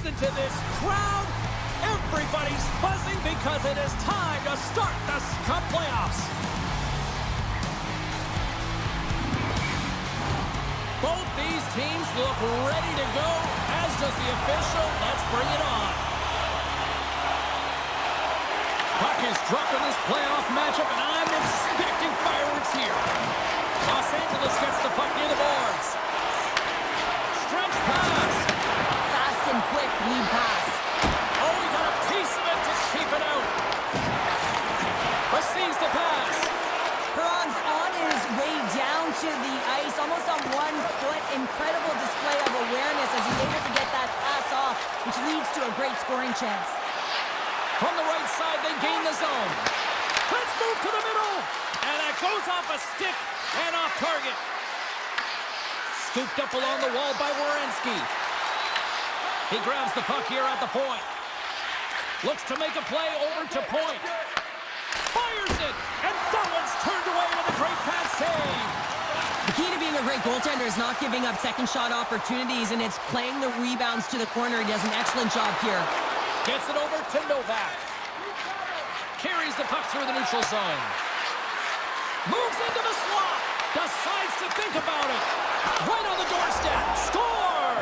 listen to this crowd. Everybody's buzzing because it is time to start the Cup playoffs. Both these teams look ready to go, as does the official. Let's bring it on. Puck is dropped in this playoff matchup, and I'm expecting fireworks here. Los Angeles gets the puck near the boards. Stretch pass. Fast and quick lead pass. Oh, he got a piece of it to keep it out. Receives the pass. Perron's on his way down to the ice, almost on 1 foot. Incredible display of awareness as he's able to get that pass off, which leads to a great scoring chance. From the right side, they gain the zone. Let's move to the middle. And that goes off a stick and off target. Scooped up along the wall by Werenski. He grabs the puck here at the point. Looks to make a play over to point. Fires it, and that one's turned away with a great pass save. The key to being a great goaltender is not giving up second shot opportunities, and it's playing the rebounds to the corner. He does an excellent job here. Gets it over to Novak. Carries the puck through the neutral zone. Moves into the slot. Decides to think about it. Right on the doorstep. Score!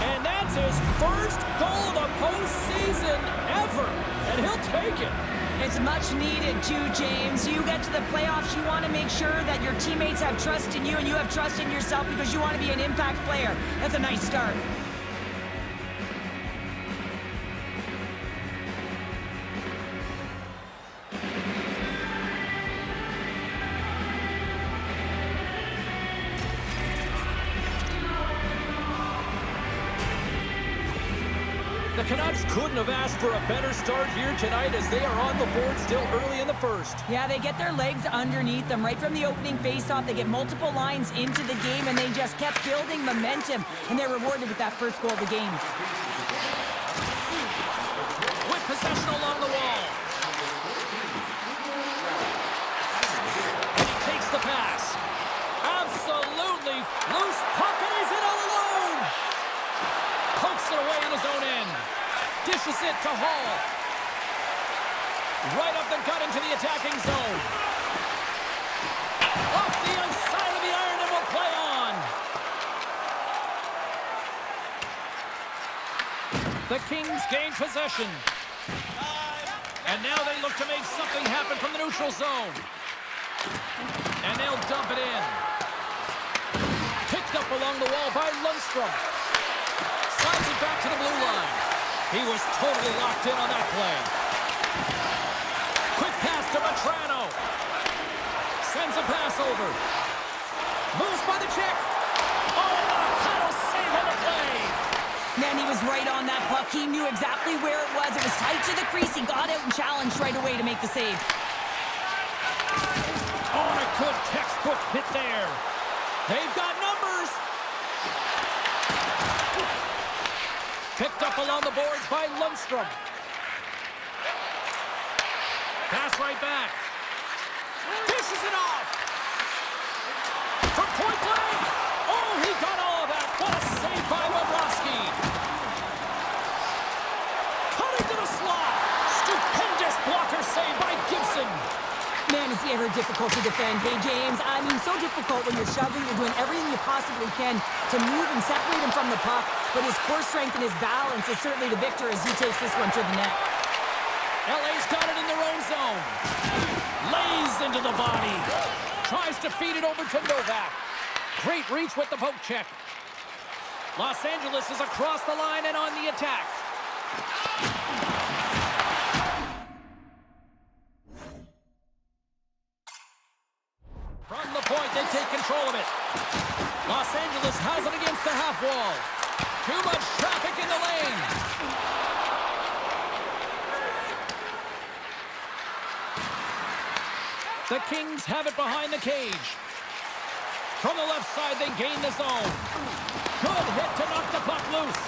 And that's his first goal of the postseason ever. And he'll take it. It's much needed too, James. You get to the playoffs, you want to make sure that your teammates have trust in you and you have trust in yourself because you want to be an impact player. That's a nice start. The Canucks couldn't have asked for a better start here tonight as they are on the board still early in the first. Yeah, they get their legs underneath them right from the opening faceoff. They get multiple lines into the game, and they just kept building momentum, and they're rewarded with that first goal of the game. With possession along the wall. And he takes the pass. Absolutely loose puck, and he's in alone. Pokes it away on his own end. Dishes it to Hall. Right up the gut into the attacking zone. Off the outside of the iron and will play on. The Kings gain possession. And now they look to make something happen from the neutral zone. And they'll dump it in. Picked up along the wall by Lundstrom. Slides it back to the blue line. He was totally locked in on that play. Quick pass to Matrano. Sends a pass over. Moves by the check. Oh, what a paddle save on the play. Man, he was right on that puck. He knew exactly where it was. It was tight to the crease. He got out and challenged right away to make the save. Oh, and a good textbook hit there. They've got numbers. Picked up along the boards by Lundstrom. Pass right back. Dishes it off. From point blank. Oh, he got all of that. What a save by Bobrovsky. Cutting to the slot. Stupendous blocker save by Gibson. Man, is he ever difficult to defend. Hey, James, I mean, so difficult when you're shoving, you're doing everything you possibly can to move and separate him from the puck, but his core strength and his balance is certainly the victor as he takes this one to the net. LA's got it in their own zone. Lays into the body. Tries to feed it over to Novak. Great reach with the poke check. Los Angeles is across the line and on the attack. From the point, they take control of it. Los Angeles has it against the half wall. Too much traffic in the lane. The Kings have it behind the cage. From the left side, they gain the zone. Good hit to knock the puck loose.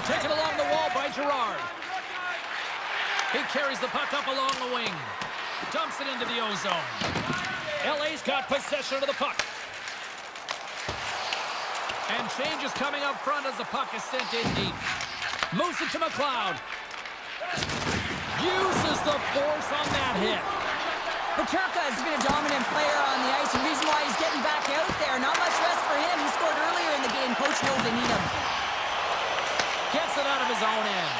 Taken along the wall by Girard. He carries the puck up along the wing. Dumps it into the O-zone. LA's got possession of the puck. And change is coming up front as the puck is sent in deep. Moves it to McLeod. Uses the force on that hit. Peterka has been a dominant player on the ice. The reason why he's getting back out there. Not much rest for him. He scored earlier in the game. Coach knows they need him. Gets it out of his own end.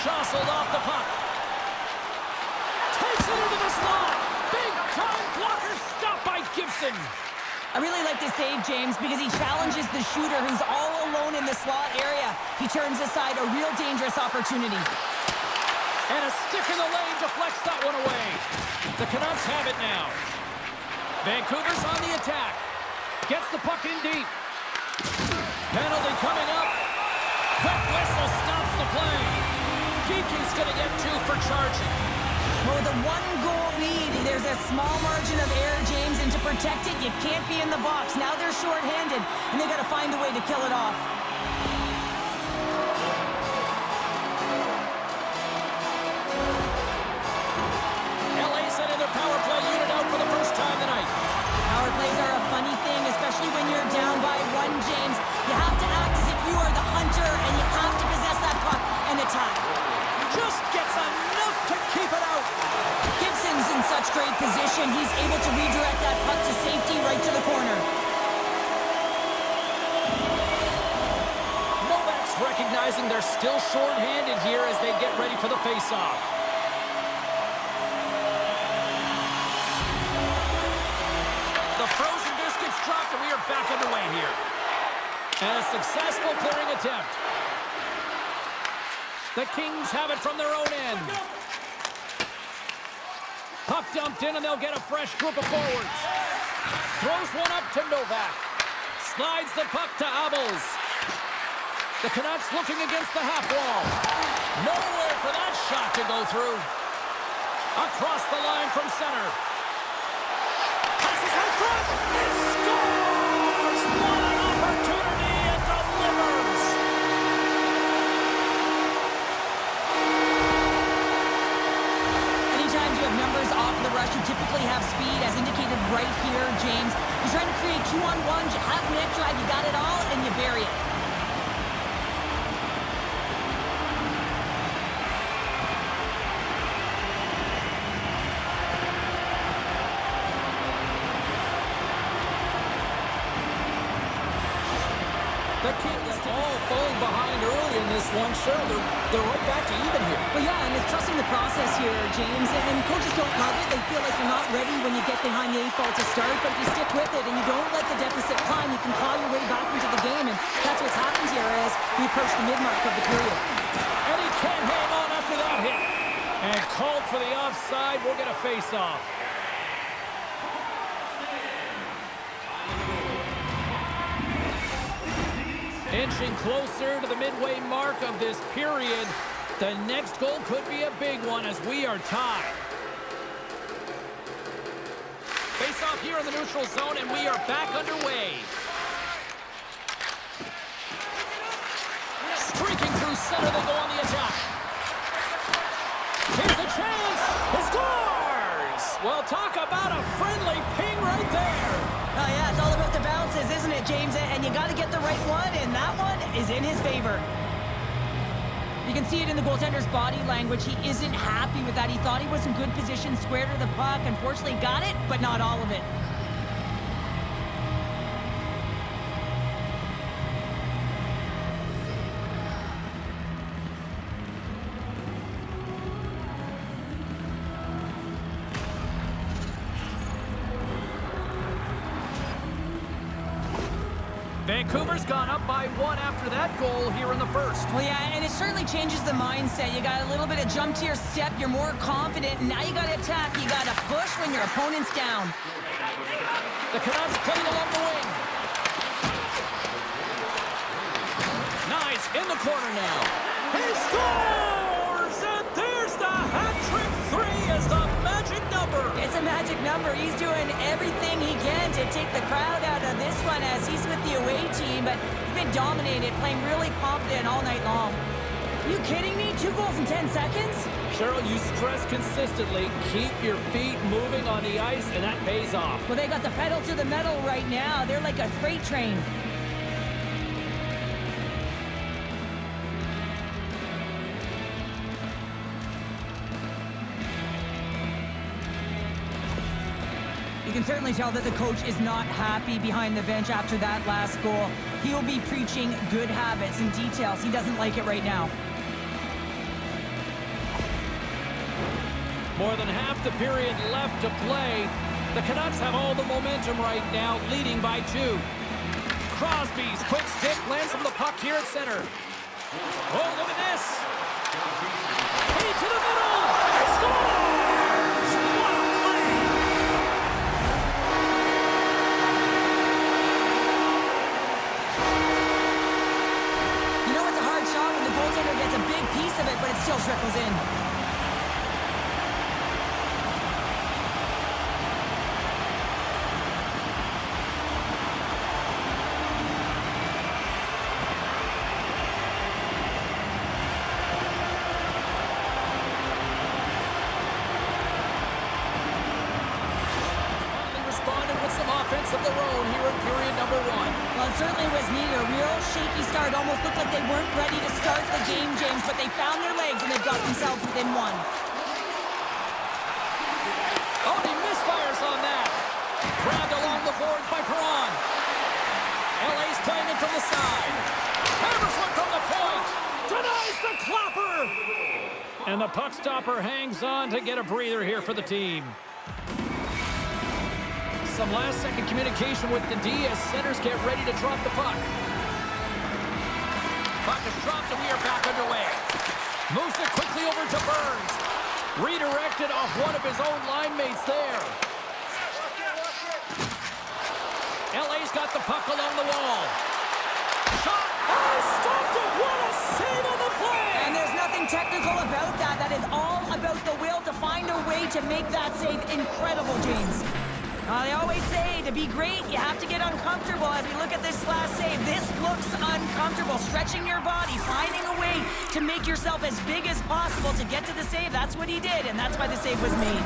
Jostled off the puck. Takes it into the slot. Big time blocker stopped by Gibson. I really like this save, James, because he challenges the shooter who's all alone in the slot area. He turns aside a real dangerous opportunity. And a stick in the lane deflects that one away. The Canucks have it now. Vancouver's on the attack. Gets the puck in deep. Penalty coming up. Quick whistle stops the play. Geeky's going to get 2 for charging. Well, with a 1-goal lead, there's a small margin of error, James, and to protect it, you can't be in the box. Now they're shorthanded, and they got to find a way to kill it off. LA sending their power play unit out for the first time tonight. Power plays are a funny thing, especially when you're down by 1, James. You have to act as if you are the hunter, and you have to possess that puck and attack. Just gets enough to keep it out. Gibson's in such great position. He's able to redirect that puck to safety right to the corner. Novak's recognizing they're still short-handed here as they get ready for the face-off. The frozen biscuits dropped, and we are back underway here. And a successful clearing attempt. The Kings have it from their own end. Puck dumped in, and they'll get a fresh group of forwards. Throws one up to Novak. Slides the puck to Abels. The Canucks looking against the half wall. Nowhere for that shot to go through. Across the line from center. Passes out front. He scores! What an opportunity and delivers! Anytime you have numbers off the rush, you typically have speed, as indicated right here, James. You're trying to create 2-on-1s, you have net drive, you got it all, and you bury it. The Kings all falling behind early in this one. Sure, they're right back to even here. Well, yeah, and it's trusting the process here, James. And coaches don't love it. They feel like you're not ready when you get behind the 8 ball to start. But if you stick with it and you don't let the deficit climb, you can claw your way back into the game. And that's what's happened here as we approach the mid-mark of the period. And he can't hang on after that hit. And called for the offside. We'll get a face-off. Inching closer to the midway mark of this period. The next goal could be a big one as we are tied. Face off here in the neutral zone, and we are back underway. Streaking through center, they go on the attack. Here's a chance. He scores! Well, talk about a friendly ping right there. Oh, yeah, it's all about the bounces, isn't it, James? And you got to get the right one, and that one is in his favor. You can see it in the goaltender's body language. He isn't happy with that. He thought he was in good position, square to the puck. Unfortunately, got it, but not all of it. Vancouver's gone up by 1 after that goal here in the first. Well, yeah, and it certainly changes the mindset. You got a little bit of jump to your step. You're more confident, and now you got to attack. You got to push when your opponent's down. The Canucks playing along the wing. Nice, in the corner now. He scores! And there's the hat-trick 3 as the magic number. It's a magic number. He's doing everything he can to take the crowd out of this one as he's with the away team, but he's been dominated, playing really confident all night long. Are you kidding me? 2 goals in 10 seconds? Cheryl, you stress consistently, keep your feet moving on the ice, and that pays off. Well, they got the pedal to the metal right now. They're like a freight train. can certainly tell that the coach is not happy behind the bench after that last goal. He will be preaching good habits and details. He doesn't like it right now. More than half the period left to play. The Canucks have all the momentum right now, leading by 2. Crosby's quick stick lands from the puck here at center. Oh, look at this. Hey, to the middle. He scores! What a play! You know it's a hard shot when the goaltender gets a big piece of it, but it still trickles in. Of their own here in period number 1. Well, it certainly was neat. A real shaky start. Almost looked like they weren't ready to start the game, James, but they found their legs and they've got themselves within 1. Oh, he misfires on that. Grabbed along the boards by Perron. LA's playing it from the side. Hammers one from the point. Denies the clapper. And the puck stopper hangs on to get a breather here for the team. Some last-second communication with the D as centers get ready to drop the puck. Puck is dropped and we are back underway. Moves it quickly over to Burns. Redirected off one of his own line mates there. LA's got the puck along the wall. Shot! Oh, stopped it! What a save on the play! And there's nothing technical about that. That is all about the will to find a way to make that save incredible, James. They always say to be great, you have to get uncomfortable. As we look at this last save, this looks uncomfortable. Stretching your body, finding a way to make yourself as big as possible to get to the save. That's what he did, and that's why the save was made.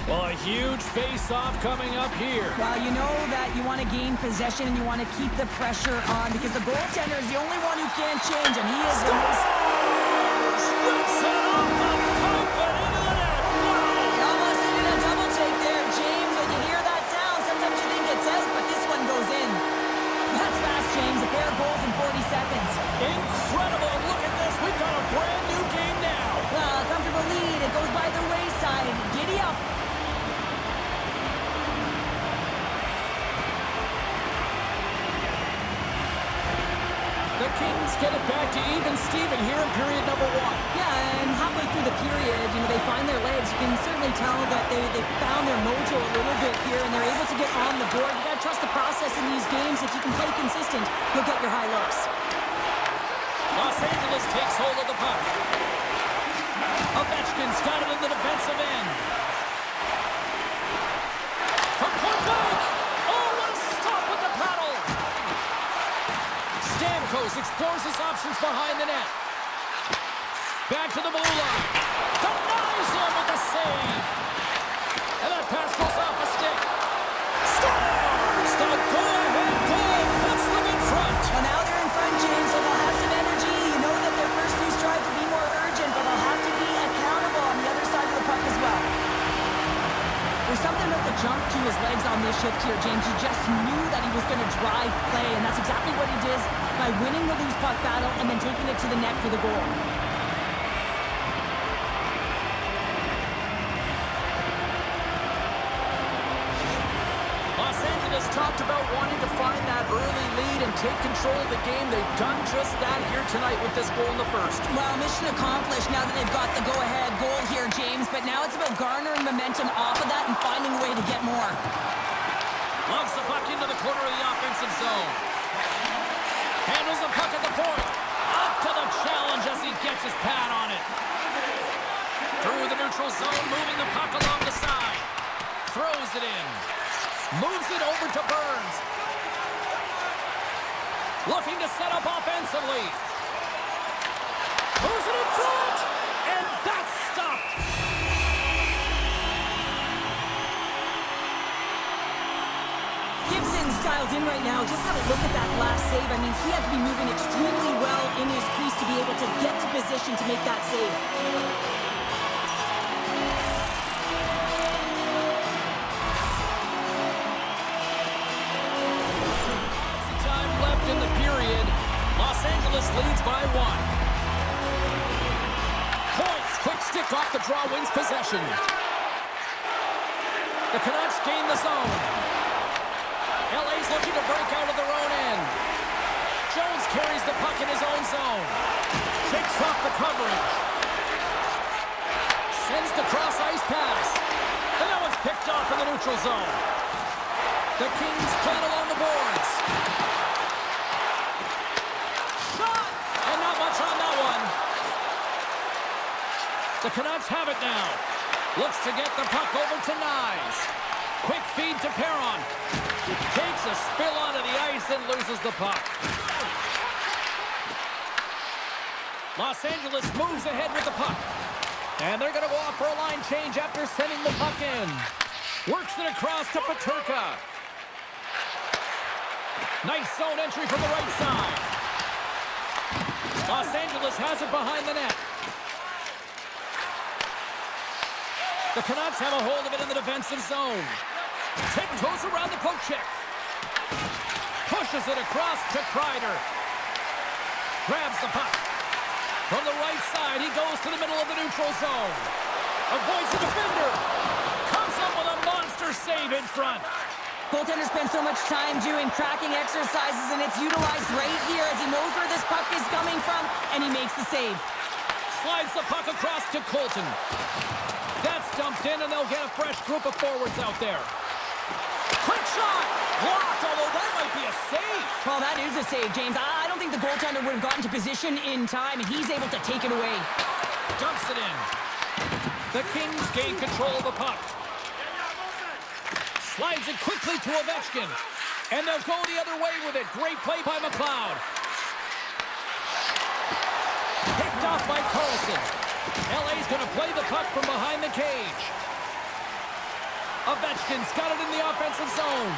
Well, a huge face-off coming up here. Well, you know that you want to gain possession and you want to keep the pressure on because the goaltender is the only one who can change, and he is the most... Rips it off the pipe and into the net. Wow! You almost needed a double take there, James. When you hear that sound, sometimes you think it's out, but this one goes in. That's fast, James. A pair of goals in 40 seconds. Incredible. Look at this. We've got a brand new game now. Well, a comfortable lead. It goes by the wayside. Giddy up. The Kings get it back to even Steven here in period number 1. Yeah, and halfway through the period, they find their legs. You can certainly tell that they found their mojo a little bit here, and they're able to get on the board. You got to trust the process in these games. If you can play consistent, you'll get your high looks. Los Angeles takes hold of the puck. Ovechkin's got it in the defensive end. From point blank. Oh, what a stop with the paddle. Stamkos explores his options behind the net. Back to the blue line. Denies him with the save. And that pass goes off a stick. Scores! The go-ahead goal puts them in front. Well, now they're in front, James, so they'll have some energy. You know that their first few strides will be more urgent, but they'll have to be accountable on the other side of the puck as well. There's something about the jump to his legs on this shift here, James. He just knew that he was going to drive play, and that's exactly what he did by winning the loose puck battle and then taking it to the net for the goal. Los Angeles talked about wanting to find that early lead and take control of the game. They've done just that here tonight with this goal in the first. Well, mission accomplished now that they've got the go-ahead goal here, James. But now it's about garnering momentum off of that and finding a way to get more. Loves the puck into the corner of the offensive zone. Handles the puck at the point. Up to the challenge as he gets his pad on it. Through the neutral zone, moving the puck along the side. Throws it in. Moves it over to Burns. Looking to set up offensively. Moves it in front. And that's stopped. Gibson's dialed in right now. Just have a look at that last save. I mean, he had to be moving extremely well in his crease to be able to get to position to make that save. Angeles leads by 1. Points. Quick stick off the draw wins possession. The Canucks gain the zone. LA's looking to break out of their own end. Jones carries the puck in his own zone. Shakes off the coverage. Sends the cross-ice pass. And now it's picked off in the neutral zone. The Kings playing along the boards. Shot! And not much on that one. The Canucks have it now. Looks to get the puck over to Nyes. Quick feed to Perron. Takes a spill onto the ice and loses the puck. Los Angeles moves ahead with the puck. And they're going to go off for a line change after sending the puck in. Works it across to Peterka. Nice zone entry from the right side. Los Angeles has it behind the net. The Canucks have a hold of it in the defensive zone. Tiptoes around the poke check. Pushes it across to Kreider. Grabs the puck. From the right side, he goes to the middle of the neutral zone. Avoids the defender. Comes up with a monster save in front. Goaltender spends so much time doing tracking exercises, and it's utilized right here as he knows where this puck is coming from, and he makes the save. Slides the puck across to Colton. That's dumped in, and they'll get a fresh group of forwards out there. Quick shot! Blocked, although that might be a save. Well, that is a save, James. I don't think the goaltender would have gotten to position in time, and he's able to take it away. Dumps it in. The Kings gain control of the puck. Slides it quickly to Ovechkin. And they'll go the other way with it. Great play by McLeod. Picked off by Carlson. LA's going to play the puck from behind the cage. Ovechkin's got it in the offensive zone.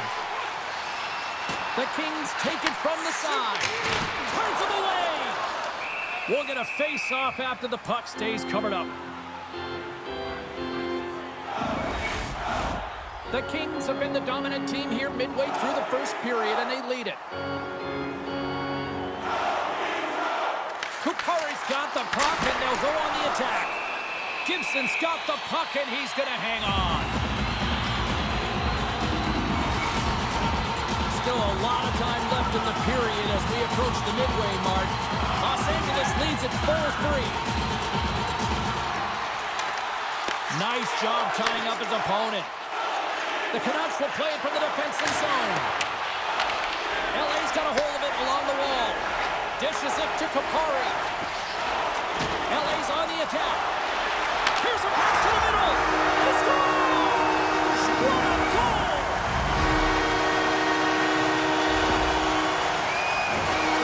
The Kings take it from the side. Turns him away. We'll get a face-off after the puck stays covered up. The Kings have been the dominant team here midway through the first period, and they lead it. Kupari's got the puck, and they'll go on the attack. Gibson's got the puck, and he's going to hang on. Still a lot of time left in the period as we approach the midway mark. Los Angeles leads at 4-3. Nice job tying up his opponent. The Canucks will play it from the defensive zone. LA's got a hold of it along the wall. Dishes it to Kupari. LA's on the attack. Here's a pass to the middle. He scores! What a goal!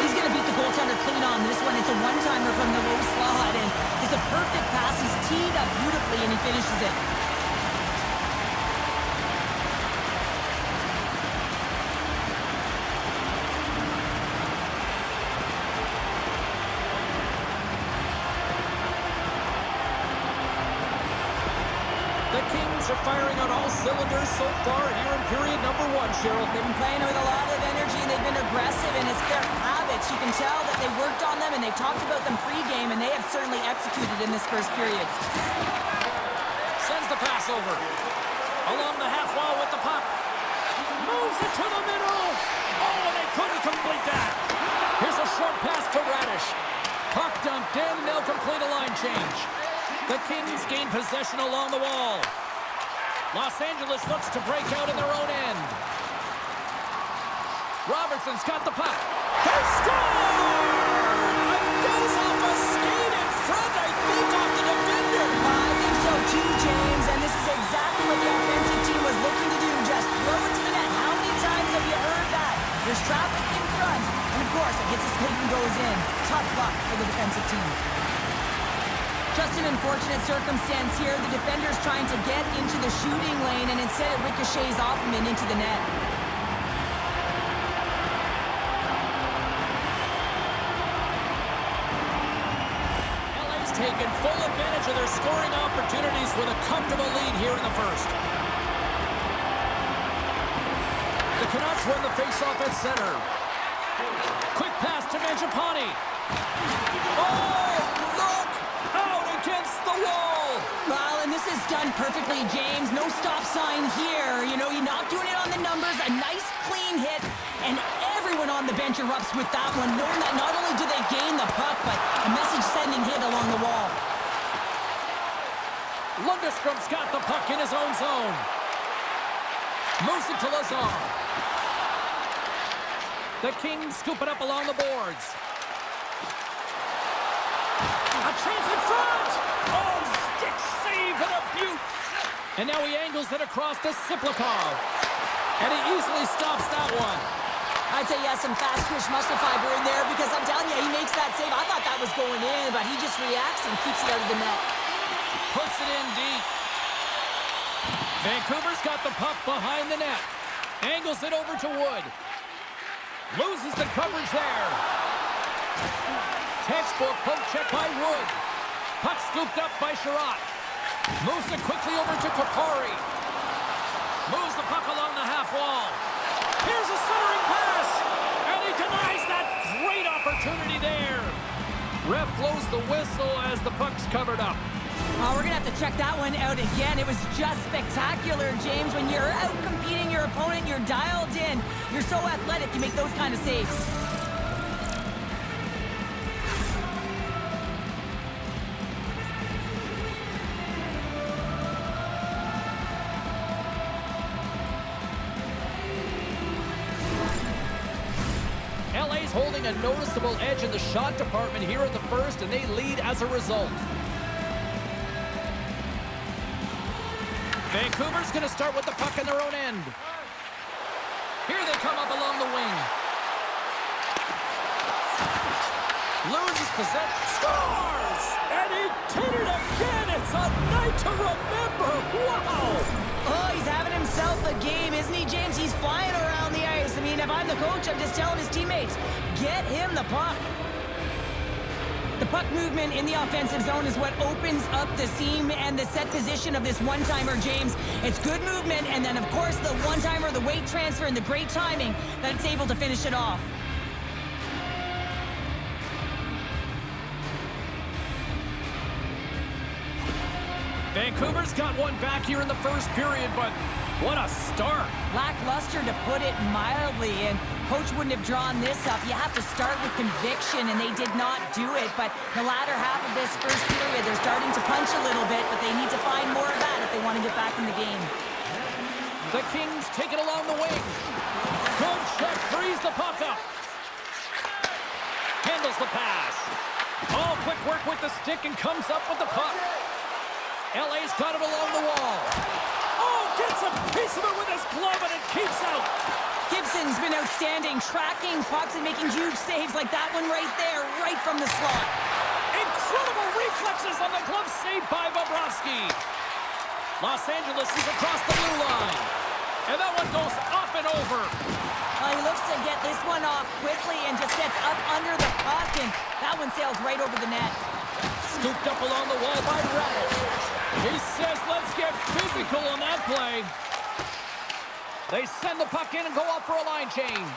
He's going to beat the goaltender clean on this one. It's a one-timer from the low slot, and it's a perfect pass. He's teed up beautifully, and he finishes it. Are firing on all cylinders so far here in period number 1, Cheryl. They've been playing with a lot of energy, and they've been aggressive, and it's their habits. You can tell that they worked on them, and they talked about them pre-game, and they have certainly executed in this first period. Sends the pass over. Along the half wall with the puck. Moves it to the middle. Oh, and they couldn't complete that. Here's a short pass to Radish. Puck dumped in, and they'll complete a line change. The Kings gain possession along the wall. Los Angeles looks to break out in their own end. Robertson's got the puck. They score! It goes off a skate in front, I think, off the defender. I think so too, James, and this is exactly what the offensive team was looking to do. Just throw it to the net. How many times have you heard that? There's traffic in front, and of course, it hits a skate and goes in. Tough luck for the defensive team. Just an unfortunate circumstance here. The defender's trying to get into the shooting lane, and instead it ricochets off him and into the net. LA's taken full advantage of their scoring opportunities with a comfortable lead here in the first. The Canucks win the faceoff at center. Quick pass to Mangiapane. Oh, look! Out against the wall! Well, and this is done perfectly, James. No stop sign here. You know, you're not doing it on the numbers. A nice, clean hit. And everyone on the bench erupts with that one, knowing that not only do they gain the puck, but a message-sending hit along the wall. Lundstrom's got the puck in his own zone. Moves it to Lazar. The Kings scoop it up along the boards. A chance in front! Oh, stick save and a beaut! And now he angles it across to Siplikov. And he easily stops that one. I'd say he has some fast twitch muscle fiber in there because I'm telling you, he makes that save. I thought that was going in, but he just reacts and keeps it out of the net. Puts it in deep. Vancouver's got the puck behind the net. Angles it over to Wood. Loses the coverage there. Textbook poke check by Wood. Puck scooped up by Sherratt. Moves it quickly over to Kopari. Moves the puck along the half wall. Here's a centering pass. And he denies that great opportunity there. Ref blows the whistle as the puck's covered up. Oh, we're going to have to check that one out again. It was just spectacular, James. When you're out competing your opponent, you're dialed in. You're so athletic, you make those kind of saves. LA's holding a noticeable edge in the shot department here in the first, and they lead as a result. Vancouver's going to start with the puck in their own end. Here they come up along the wing. Loses possession. Scores! And he did it again! It's a night to remember! Wow! Oh, he's having himself a game, isn't he, James? He's flying around the ice. I mean, if I'm the coach, I'm just telling his teammates, get him the puck. The puck movement in the offensive zone is what opens up the seam and the set position of this one-timer, James. It's good movement, and then, of course, the one-timer, the weight transfer, and the great timing that it's able to finish it off. Vancouver's got one back here in the first period, but what a start. Lackluster, to put it mildly, and coach wouldn't have drawn this up. You have to start with conviction, and they did not do it. But the latter half of this first period, they're starting to punch a little bit, but they need to find more of that if they want to get back in the game. The Kings take it along the wing. Good check, frees the puck up. Handles the pass. Oh, quick work with the stick and comes up with the puck. LA's got it along the wall. Oh, gets a piece of it with his glove and it keeps out. Gibson's been outstanding, tracking pucks and making huge saves like that one right there, right from the slot. Incredible reflexes on the glove save by Bobrovsky. Los Angeles is across the blue line. And that one goes up and over. He looks to get this one off quickly and just gets up under the puck, and that one sails right over the net. Scooped up along the wall by Radish. He says, let's get physical on that play. They send the puck in and go off for a line change.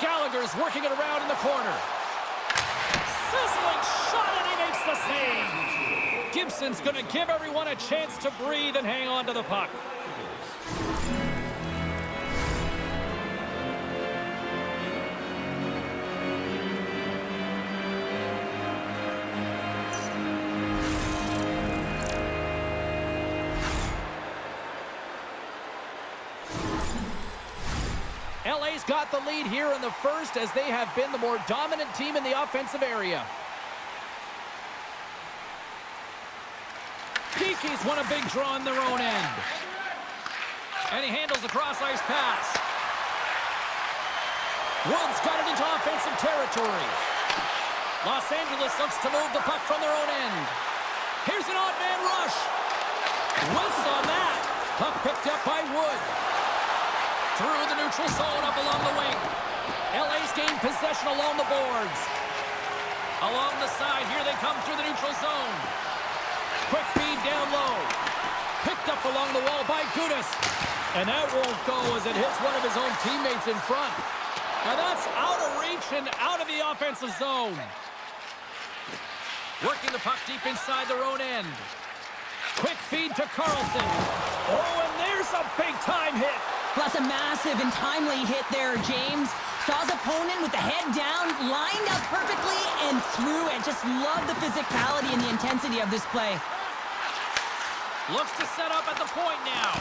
Gallagher's working it around in the corner. Sizzling shot, and he makes the save. Gibson's going to give everyone a chance to breathe and hang on to the puck. LA's got the lead here in the first as they have been the more dominant team in the offensive area. Geeky's won a big draw in their own end. And he handles the cross-ice pass. Wood's got it into offensive territory. Los Angeles looks to move the puck from their own end. Here's an odd man rush. Whiffs on that. Puck picked up by Wood. Through the neutral zone, up along the wing. LA's gained possession along the boards. Along the side, here they come through the neutral zone. Quick feed down low. Picked up along the wall by Gudas. And that won't go as it hits one of his own teammates in front. And that's out of reach and out of the offensive zone. Working the puck deep inside their own end. Quick feed to Carlson. Oh, and there's a big-time hit. Well, that's a massive and timely hit there, James. Saw his opponent with the head down, lined up perfectly, and threw it. Just love the physicality and the intensity of this play. Looks to set up at the point now.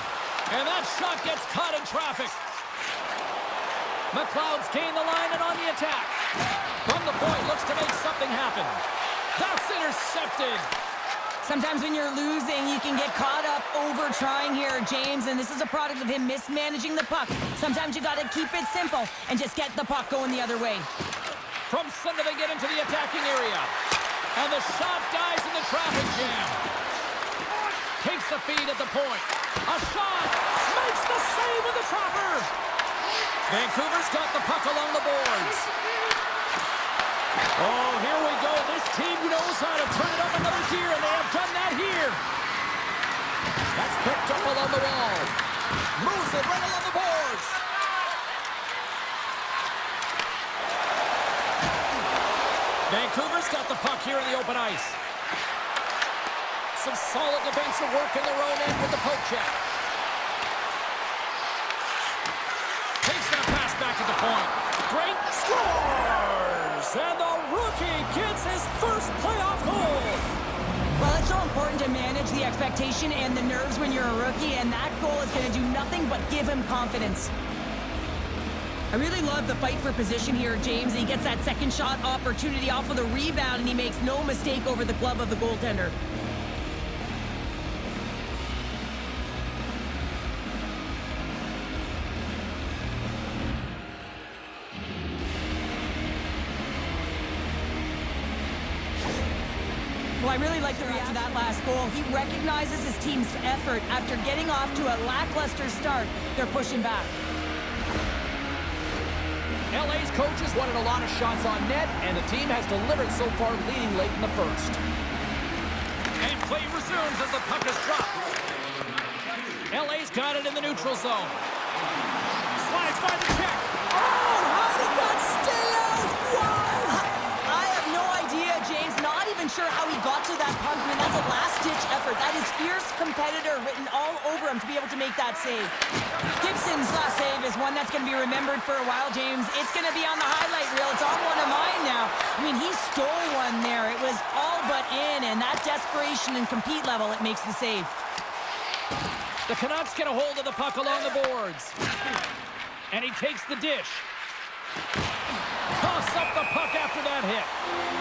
And that shot gets caught in traffic. McLeod's gained the line and on the attack. From the point, looks to make something happen. That's intercepted. Sometimes when you're losing, you can get caught up over trying here, James, and this is a product of him mismanaging the puck. Sometimes you got to keep it simple and just get the puck going the other way. From center, they get into the attacking area. And the shot dies in the traffic jam. Takes the feed at the point. A shot. Makes the save with the trapper. Vancouver's got the puck along the boards. Oh, here we go. This team knows how to turn it up another gear, and they have done that here. That's picked up along the wall. Moves it right along the boards. Vancouver's got the puck here in the open ice. Some solid defensive work in their own end with the poke check. Takes that pass back at the point. Great scores! And the rookie gets his first playoff goal. Well, it's so important to manage the expectation and the nerves when you're a rookie, and that goal is going to do nothing but give him confidence. I really love the fight for position here, James. He gets that second shot opportunity off of the rebound, and he makes no mistake over the glove of the goaltender. Well, I really like the reaction to that last goal. He recognizes his team's effort. After getting off to a lackluster start, they're pushing back. LA's coaches wanted a lot of shots on net, and the team has delivered so far, leading late in the first. And play resumes as the puck is dropped. LA's got it in the neutral zone. Slides by the check. Oh, how did that stay out? Wow! I have no idea, James. Not even sure how he got to that puck. I mean, that's a last-ditch effort. That is fierce competitor written all over him to be able to make that save. Gibson's last save is one that's going to be remembered for a while, James. It's going to be on the highlight reel. It's on one of mine now. I mean, he stole one there. It was all but in, and that desperation and compete level, it makes the save. The Canucks get a hold of the puck along the boards. And he takes the dish. Toss up the puck after that hit.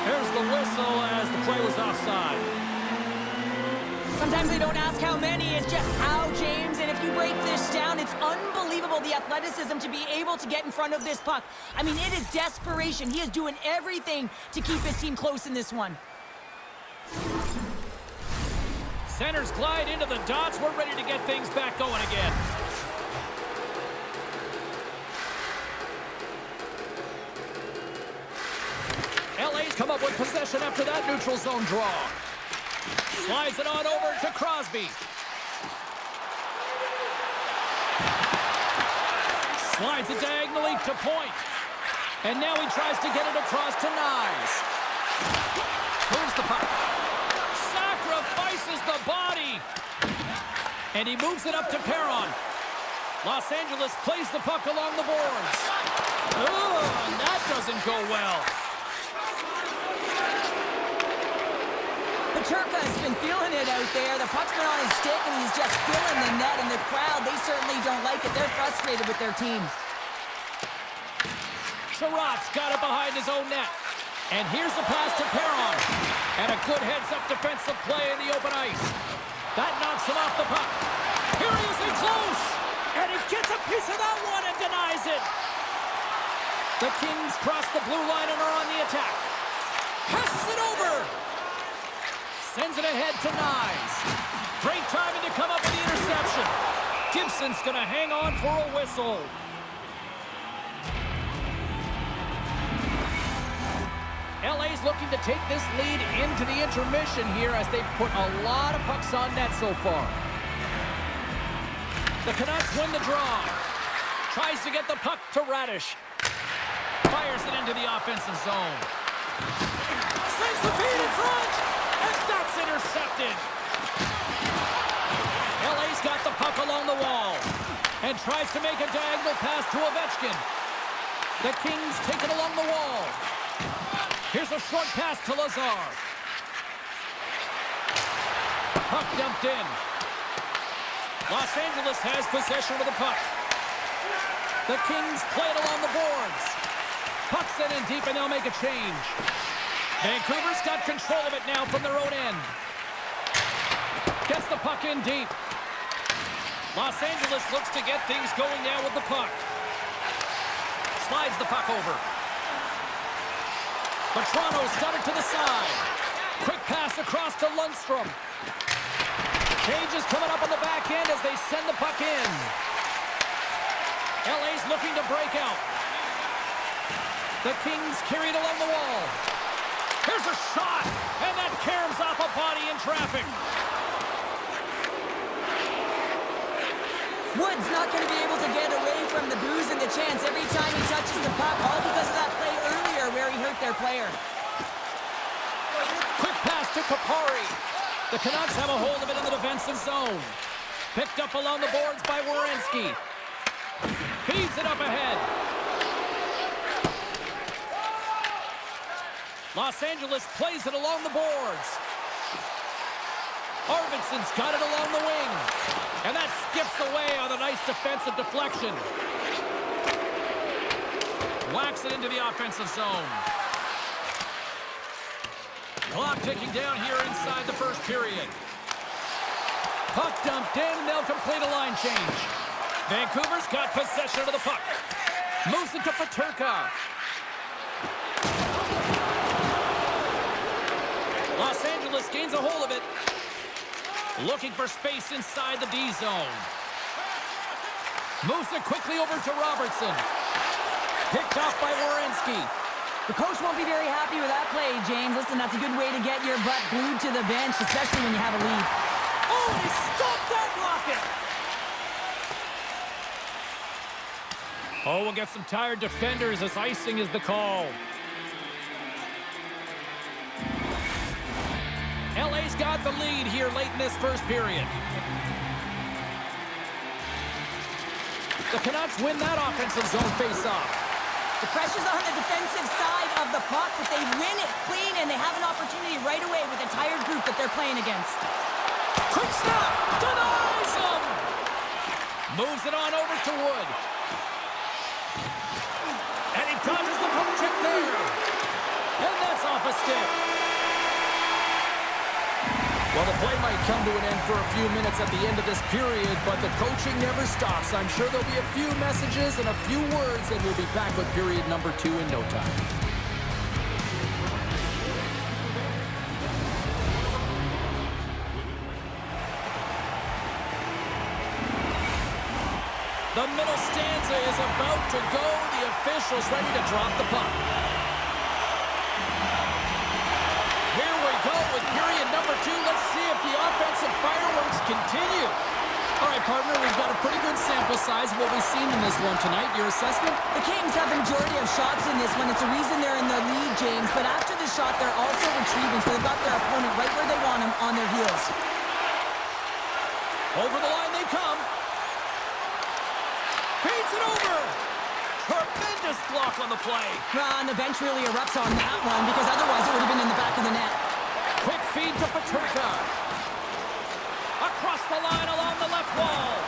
There's the whistle as the play was offside. Sometimes they don't ask how many, it's just how, James. And if you break this down, it's unbelievable the athleticism to be able to get in front of this puck. I mean, it is desperation. He is doing everything to keep his team close in this one. Centers glide into the dots. We're ready to get things back going again. LA's come up with possession after that neutral zone draw. Slides it on over to Crosby. Slides it diagonally to point. And now he tries to get it across to Nyes. Moves the puck. Sacrifices the body. And he moves it up to Perron. Los Angeles plays the puck along the boards. Oh, and that doesn't go well. Turka's been feeling it out there. The puck's been on his stick, and he's just filling the net. And the crowd, they certainly don't like it. They're frustrated with their team. Sherratt's got it behind his own net. And here's a pass to Perron. And a good heads-up defensive play in the open ice. That knocks him off the puck. Here he is in close. And he gets a piece of that one and denies it. The Kings cross the blue line and are on the attack. Passes it over. Sends it ahead to Nyes. Great timing to come up with the interception. Gibson's going to hang on for a whistle. LA's looking to take this lead into the intermission here as they've put a lot of pucks on net so far. The Canucks win the draw. Tries to get the puck to Radish. Fires it into the offensive zone. Sends the feed in front. And that's intercepted. LA's got the puck along the wall and tries to make a diagonal pass to Ovechkin. The Kings take it along the wall. Here's a short pass to Lazar. Puck dumped in. Los Angeles has possession of the puck. The Kings play it along the boards. Puck's in deep, and they'll make a change. Vancouver's got control of it now from their own end. Gets the puck in deep. Los Angeles looks to get things going now with the puck. Slides the puck over. But Toronto's got it to the side. Quick pass across to Lundstrom. Change is coming up on the back end as they send the puck in. LA's looking to break out. The Kings carry it along the wall. Here's a shot, and that caroms off a body in traffic. Wood's not going to be able to get away from the booze and the chance every time he touches the puck, all because of that play earlier where he hurt their player. Quick pass to Kapari. The Canucks have a hold of it in the defensive zone. Picked up along the boards by Werenski. Feeds it up ahead. Los Angeles plays it along the boards. Arvidsson's got it along the wing. And that skips away on a nice defensive deflection. Whacks it into the offensive zone. Clock ticking down here inside the first period. Puck dumped in, and they'll complete a line change. Vancouver's got possession of the puck. Moves it to Peterka. Los Angeles gains a hold of it. Looking for space inside the D zone. Moves it quickly over to Robertson. Picked off by Werenski. The coach won't be very happy with that play, James. Listen, that's a good way to get your butt glued to the bench, especially when you have a lead. Oh, he stopped that rocket! Oh, we'll get some tired defenders as icing is the call. LA's got the lead here late in this first period. The Canucks win that offensive zone face-off. The pressure's on the defensive side of the puck, but they win it clean, and they have an opportunity right away with a tired group that they're playing against. Quick snap! Denies him! Moves it on over to Wood. And he dodges the poke check there. And that's off a stick. Well, the play might come to an end for a few minutes at the end of this period, but the coaching never stops. I'm sure there'll be a few messages and a few words, and we'll be back with period number 2 in no time. The middle stanza is about to go. The official's ready to drop the puck. Here we go with period number 2. Let's see if the offensive fireworks continue. All right, partner, we've got a pretty good sample size of what we've seen in this one tonight. Your assessment? The Kings have the majority of shots in this one. It's a reason they're in the lead, James. But after the shot, they're also retrieving, so they've got their opponent right where they want him, on their heels. Over the line they come. Feeds it over. Tremendous block on the play. And the bench really erupts on that one, because otherwise it would have been in the back of the net. Quick feed to Peterka. Across the line along the left wall.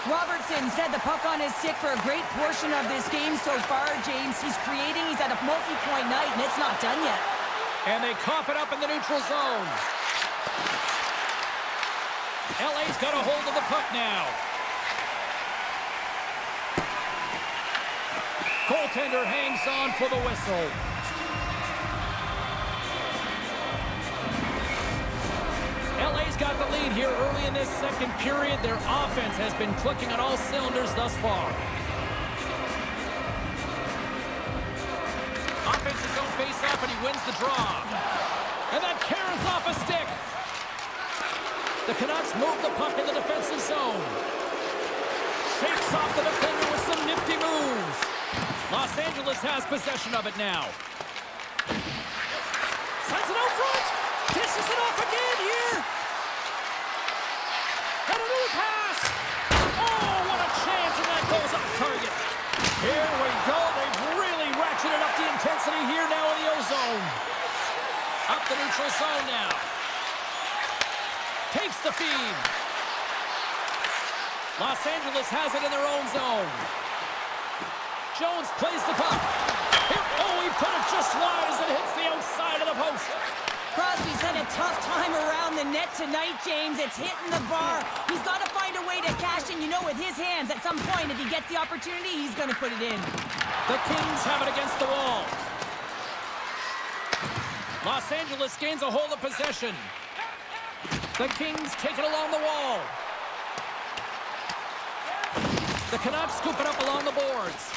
Robertson said the puck on his stick for a great portion of this game so far, James. He's creating, he's at a multi-point night, and it's not done yet. And they cough it up in the neutral zone. LA's got a hold of the puck now. Goaltender hangs on for the whistle. LA's got the lead here early in this second period. Their offense has been clicking on all cylinders thus far. Offensive zone face-off, and he wins the draw. And that carries off a stick. The Canucks move the puck in the defensive zone. Shakes off the defender with some nifty moves. Los Angeles has possession of it now. Sends it out front. Dishes it pass! Oh, what a chance, and that goes off target. Here we go. They've really ratcheted up the intensity here now in the O-zone. Up the neutral zone now. Takes the feed. Los Angeles has it in their own zone. Jones plays the puck. Here, oh, he put it just wide as it hits the outside of the post. Crosby's had a tough time around the net tonight, James. It's hitting the bar. He's got to find a way to cash in, with his hands. At some point, if he gets the opportunity, he's going to put it in. The Kings have it against the wall. Los Angeles gains a hold of possession. The Kings take it along the wall. The Canucks scoop it up along the boards.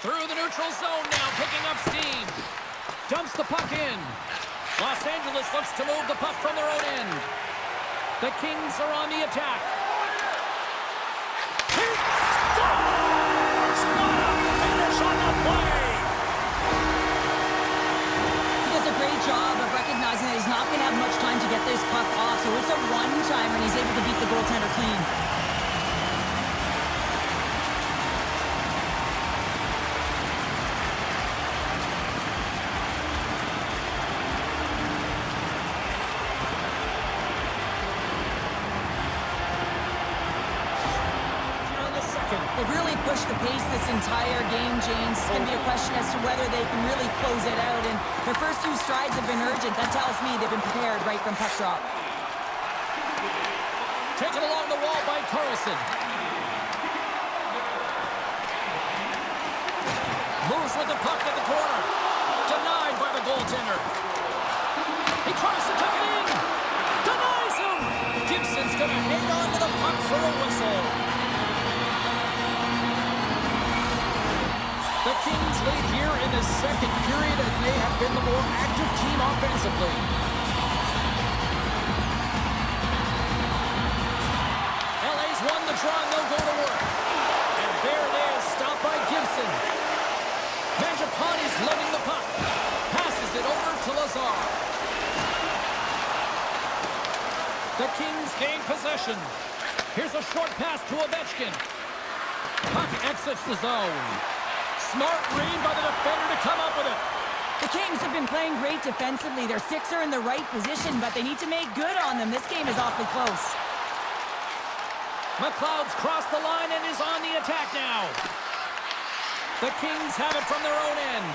Through the neutral zone now, picking up steam. Dumps the puck in. Los Angeles looks to move the puck from their own end. The Kings are on the attack. He scores! What a finish on the play! He does a great job of recognizing that he's not going to have much time to get this puck off, so it's a one-timer and he's able to beat the goaltender clean. They've really pushed the pace this entire game, James. It's going to be a question as to whether they can really close it out. And their first few strides have been urgent. That tells me they've been prepared right from puck drop. Taken along the wall by Carlson. Moves with the puck at the corner. Denied by the goaltender. He tries to tuck it in. Denies him. Gibson's going to hang on to the puck for a whistle. The Kings lead here in the second period, and they have been the more active team offensively. LA's won the draw, and they'll go to work. And there it is, stopped by Gibson. Mangiapane's lugging the puck. Passes it over to Lazar. The Kings gain possession. Here's a short pass to Ovechkin. Puck exits the zone. Smart read by the defender to come up with it. The Kings have been playing great defensively. Their six are in the right position, but they need to make good on them. This game is awfully close. McLeod's crossed the line and is on the attack now. The Kings have it from their own end.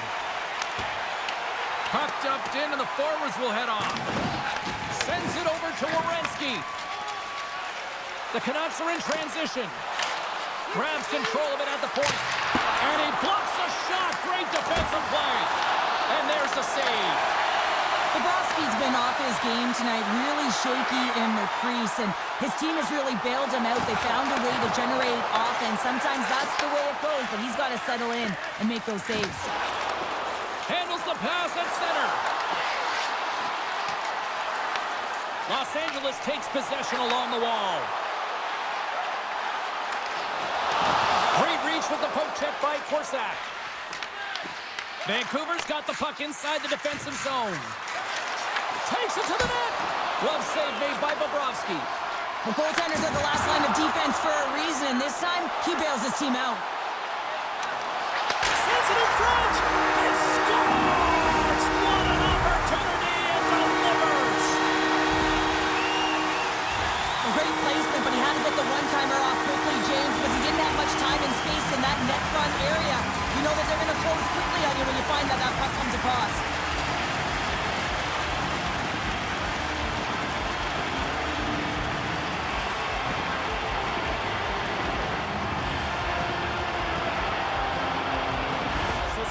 Puck dumped in, and the forwards will head off. Sends it over to Werenski. The Canucks are in transition. Grabs control of it at the point. And he blocks a shot. Great defensive play. And there's the save. Bobrovsky's been off his game tonight, really shaky in the crease, and his team has really bailed him out. They found a way to generate offense. Sometimes that's the way it goes, but he's got to settle in and make those saves. Handles the pass at center. Los Angeles takes possession along the wall. Great reach with the poke check by Korsak. Vancouver's got the puck inside the defensive zone. Takes it to the net. Glove save made by Bobrovsky. The goaltenders are the last line of defense for a reason, and this time he bails his team out. Sends it in front. He scores! What an opportunity, and delivers. A great placement, but he had to get the one-timer off quickly, James, because he didn't have much time and space in that net front area. You know that they're going to close quickly on you when you find that that puck comes across.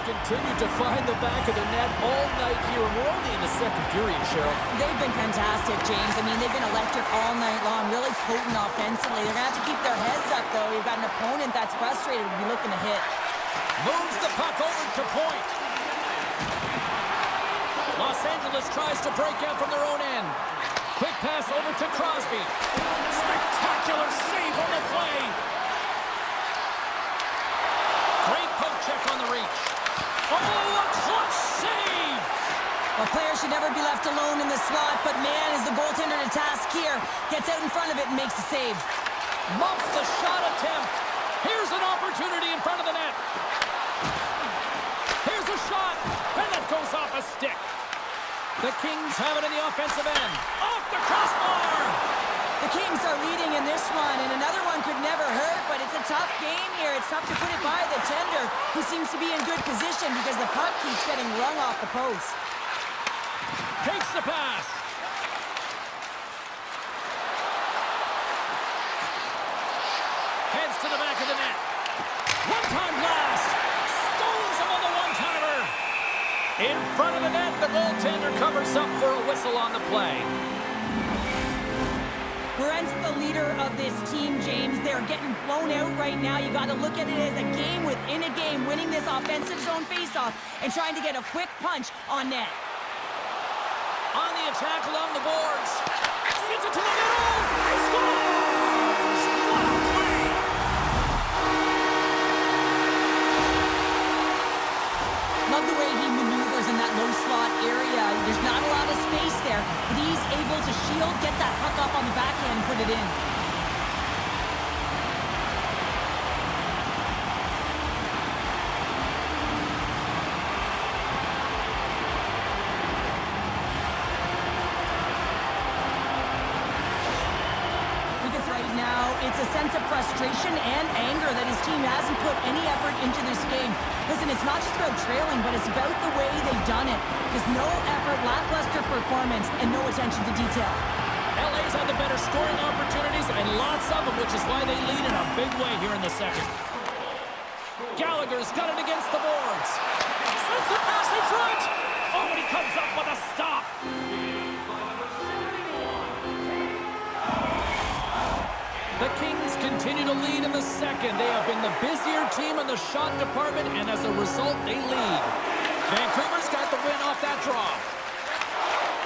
Continued to find the back of the net all night here, and we're only in the second period, Cheryl. They've been fantastic, James. I mean, they've been electric all night long, really potent offensively. They're going to have to keep their heads up, though. You've got an opponent that's frustrated and be looking to hit. Moves the puck over to point. Los Angeles tries to break out from their own end. Quick pass over to Crosby. Spectacular save on the play. Great poke check on the reach. Oh, a clutch save! A A player should never be left alone in the slot, but man, is the goaltender to task here. Gets out in front of it and makes the save. Muffs the shot attempt. Here's an opportunity in front of the net. Here's a shot, and that goes off a stick. The Kings have it in the offensive end. Off the crossbar! The Kings are leading in this one, and another one could never hurt, but it's a tough game here. It's tough to put it by the tender, who seems to be in good position because the puck keeps getting rung off the post. Takes the pass. Heads to the back of the net. One-time blast. Stones him on the one-timer. In front of the net, the goaltender covers up for a whistle on the play. Brent's the leader of this team, James. They're getting blown out right now. You got to look at it as a game within a game, winning this offensive zone faceoff and trying to get a quick punch on net. On the attack along the boards. Sends it to the middle. He scores! What a play! Love the way he maneuvers in that low slot area. There's not a lot of space there, but he's able to shield, get that puck up on the backhand, and put it in. Right now, it's a sense of frustration and anger that his team hasn't put any effort into this game. Listen, it's not just about trailing, but it's about the way they've done it. There's no effort, lackluster performance, and no attention to detail. LA's had the better scoring opportunities, and lots of them, which is why they lead in a big way here in the second. Gallagher's got it against the boards. Sends the pass in front. Oh, and he comes up with a stop. The Kings continue to lead in the second. They have been the busier team in the shot department, and as a result, they lead. Vancouver's got the win off that draw.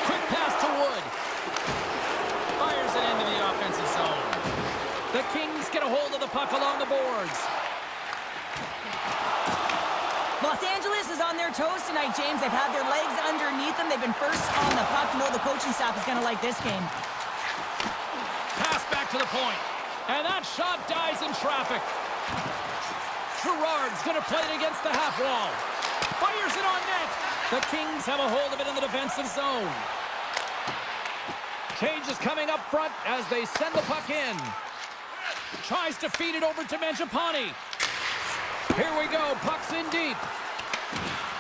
Quick pass to Wood. Fires it into the offensive zone. The Kings get a hold of the puck along the boards. Los Angeles is on their toes tonight, James. They've had their legs underneath them. They've been first on the puck. You know the coaching staff is going to like this game. Pass back to the point. And that shot dies in traffic. Gerard's going to play it against the half wall. Fires it on net. The Kings have a hold of it in the defensive zone. Change is coming up front as they send the puck in. Tries to feed it over to Mangiapane. Here we go. Puck's in deep.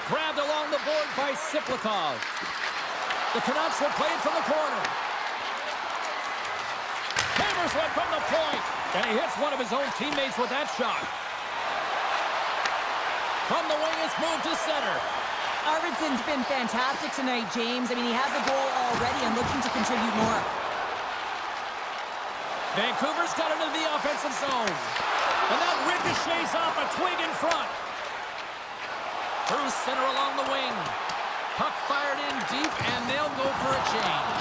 Grabbed along the board by Siplikov. The Canucks will play it from the corner. Hammers one from the point, and he hits one of his own teammates with that shot. From the wing, it's moved to center. Arvidsson's been fantastic tonight, James. I mean, he has a goal already and looking to contribute more. Vancouver's got it into the offensive zone. And that ricochets off a twig in front. Through center along the wing. Puck fired in deep, and they'll go for a change.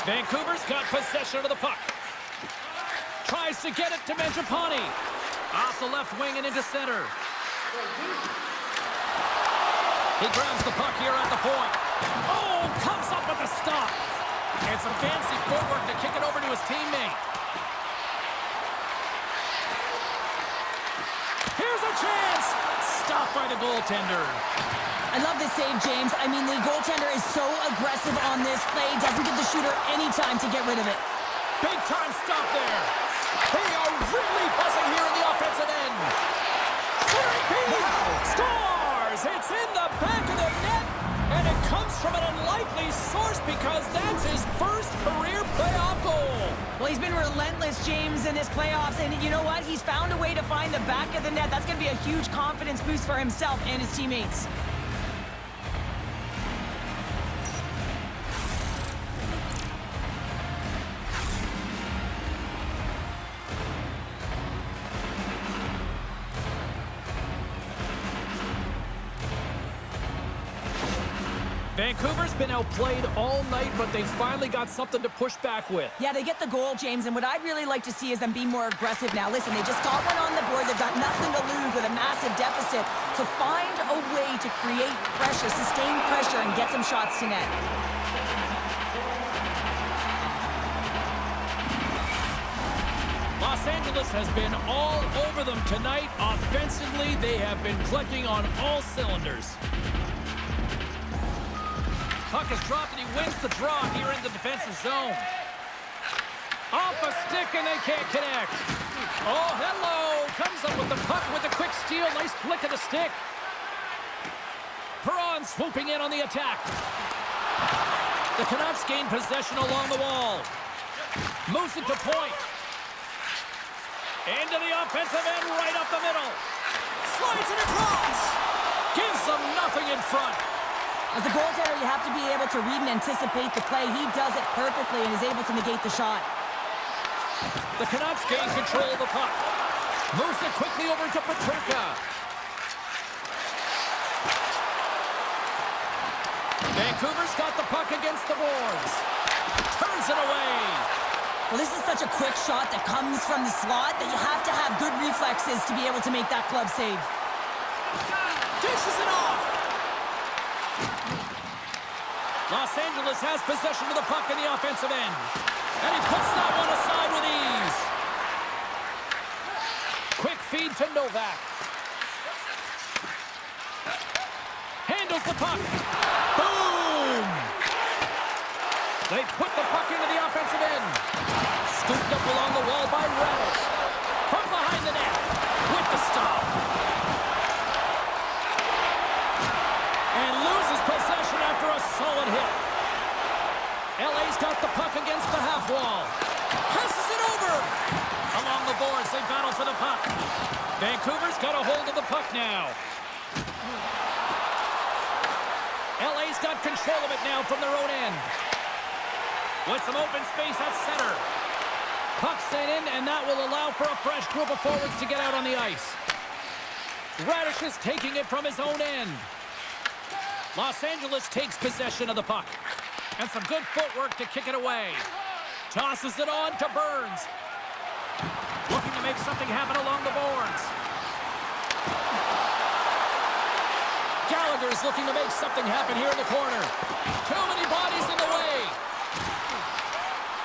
Vancouver's got possession of the puck. Tries to get it to Mangiapane. Off the left wing and into center. He grabs the puck here at the point. Oh, comes up with a stop. And some fancy footwork to kick it over to his teammate. Here's a chance. Stopped by the goaltender. I love this save, James. I mean, the goaltender is so aggressive on this play. Doesn't give the shooter any time to get rid of it. Big time stop there. They are really buzzing here in the offensive end. Scores! It's in the back of the net, and it comes from an unlikely source because that's his first career playoff goal. Well, he's been relentless, James, in this playoffs, and you know what? He's found a way to find the back of the net. That's going to be a huge confidence boost for himself and his teammates. Vancouver's been outplayed all night, but they finally got something to push back with. Yeah, they get the goal, James, and what I'd really like to see is them be more aggressive now. Listen, they just got one on the board. They've got nothing to lose with a massive deficit. So find a way to create pressure, sustain pressure, and get some shots to net. Los Angeles has been all over them tonight. Offensively, they have been clicking on all cylinders. Puck is dropped, and he wins the draw here in the defensive zone. Off a stick, and they can't connect. Oh, hello. Comes up with the puck with a quick steal. Nice flick of the stick. Perron swooping in on the attack. The Canucks gain possession along the wall. Moves it to point. Into the offensive end, right up the middle. Slides it across. Gives them nothing in front. As a goaltender, you have to be able to read and anticipate the play. He does it perfectly and is able to negate the shot. The Canucks gain control of the puck. Moves it quickly over to Peterka. Vancouver's got the puck against the boards. Turns it away. Well, this is such a quick shot that comes from the slot that you have to have good reflexes to be able to make that glove save. Dishes it off. Los Angeles has possession of the puck in the offensive end. And he puts that one aside with ease. Quick feed to Novak. Handles the puck. Boom! They put the puck into the offensive end. Scooped up along the wall by Radish. From behind the net. With the stop. And loses possession after a solid hit. LA's got the puck against the half wall. Passes it over. Along the boards, they battle for the puck. Vancouver's got a hold of the puck now. LA's got control of it now from their own end. With some open space at center. Puck sent in, and that will allow for a fresh group of forwards to get out on the ice. Radish is taking it from his own end. Los Angeles takes possession of the puck. And some good footwork to kick it away. Tosses it on to Burns. Looking to make something happen along the boards. Gallagher's looking to make something happen here in the corner. Too many bodies in the way.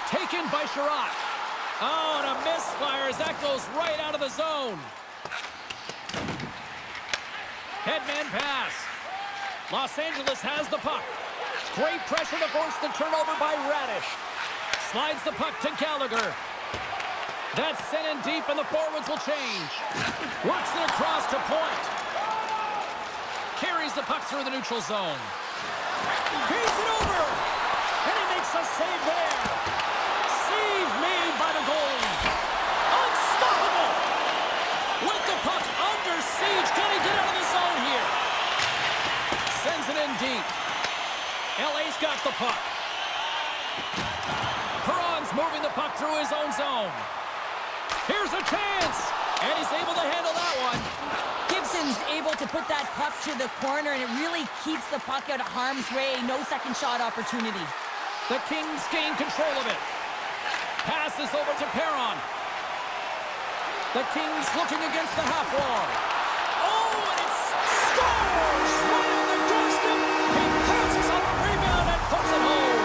Taken by Sherratt. Oh, and a misfire as that goes right out of the zone. Headman pass. Los Angeles has the puck. Great pressure to force the turnover by Radish. Slides the puck to Gallagher. That's sent in deep, and the forwards will change. Works it across to point. Carries the puck through the neutral zone. Feeds it over. And he makes a save there. Save made by the goalie. Unstoppable. With the puck under siege. Can he get out of the zone here? Sends it in deep. LA's got the puck. Perron's moving the puck through his own zone. Here's a chance. And he's able to handle that one. Gibson's able to put that puck to the corner, and it really keeps the puck out of harm's way. No second shot opportunity. The Kings gain control of it. Passes over to Perron. The Kings looking against the half wall. Oh, and it's scores! Right on the doorstep. He passes on a rebound and puts it home.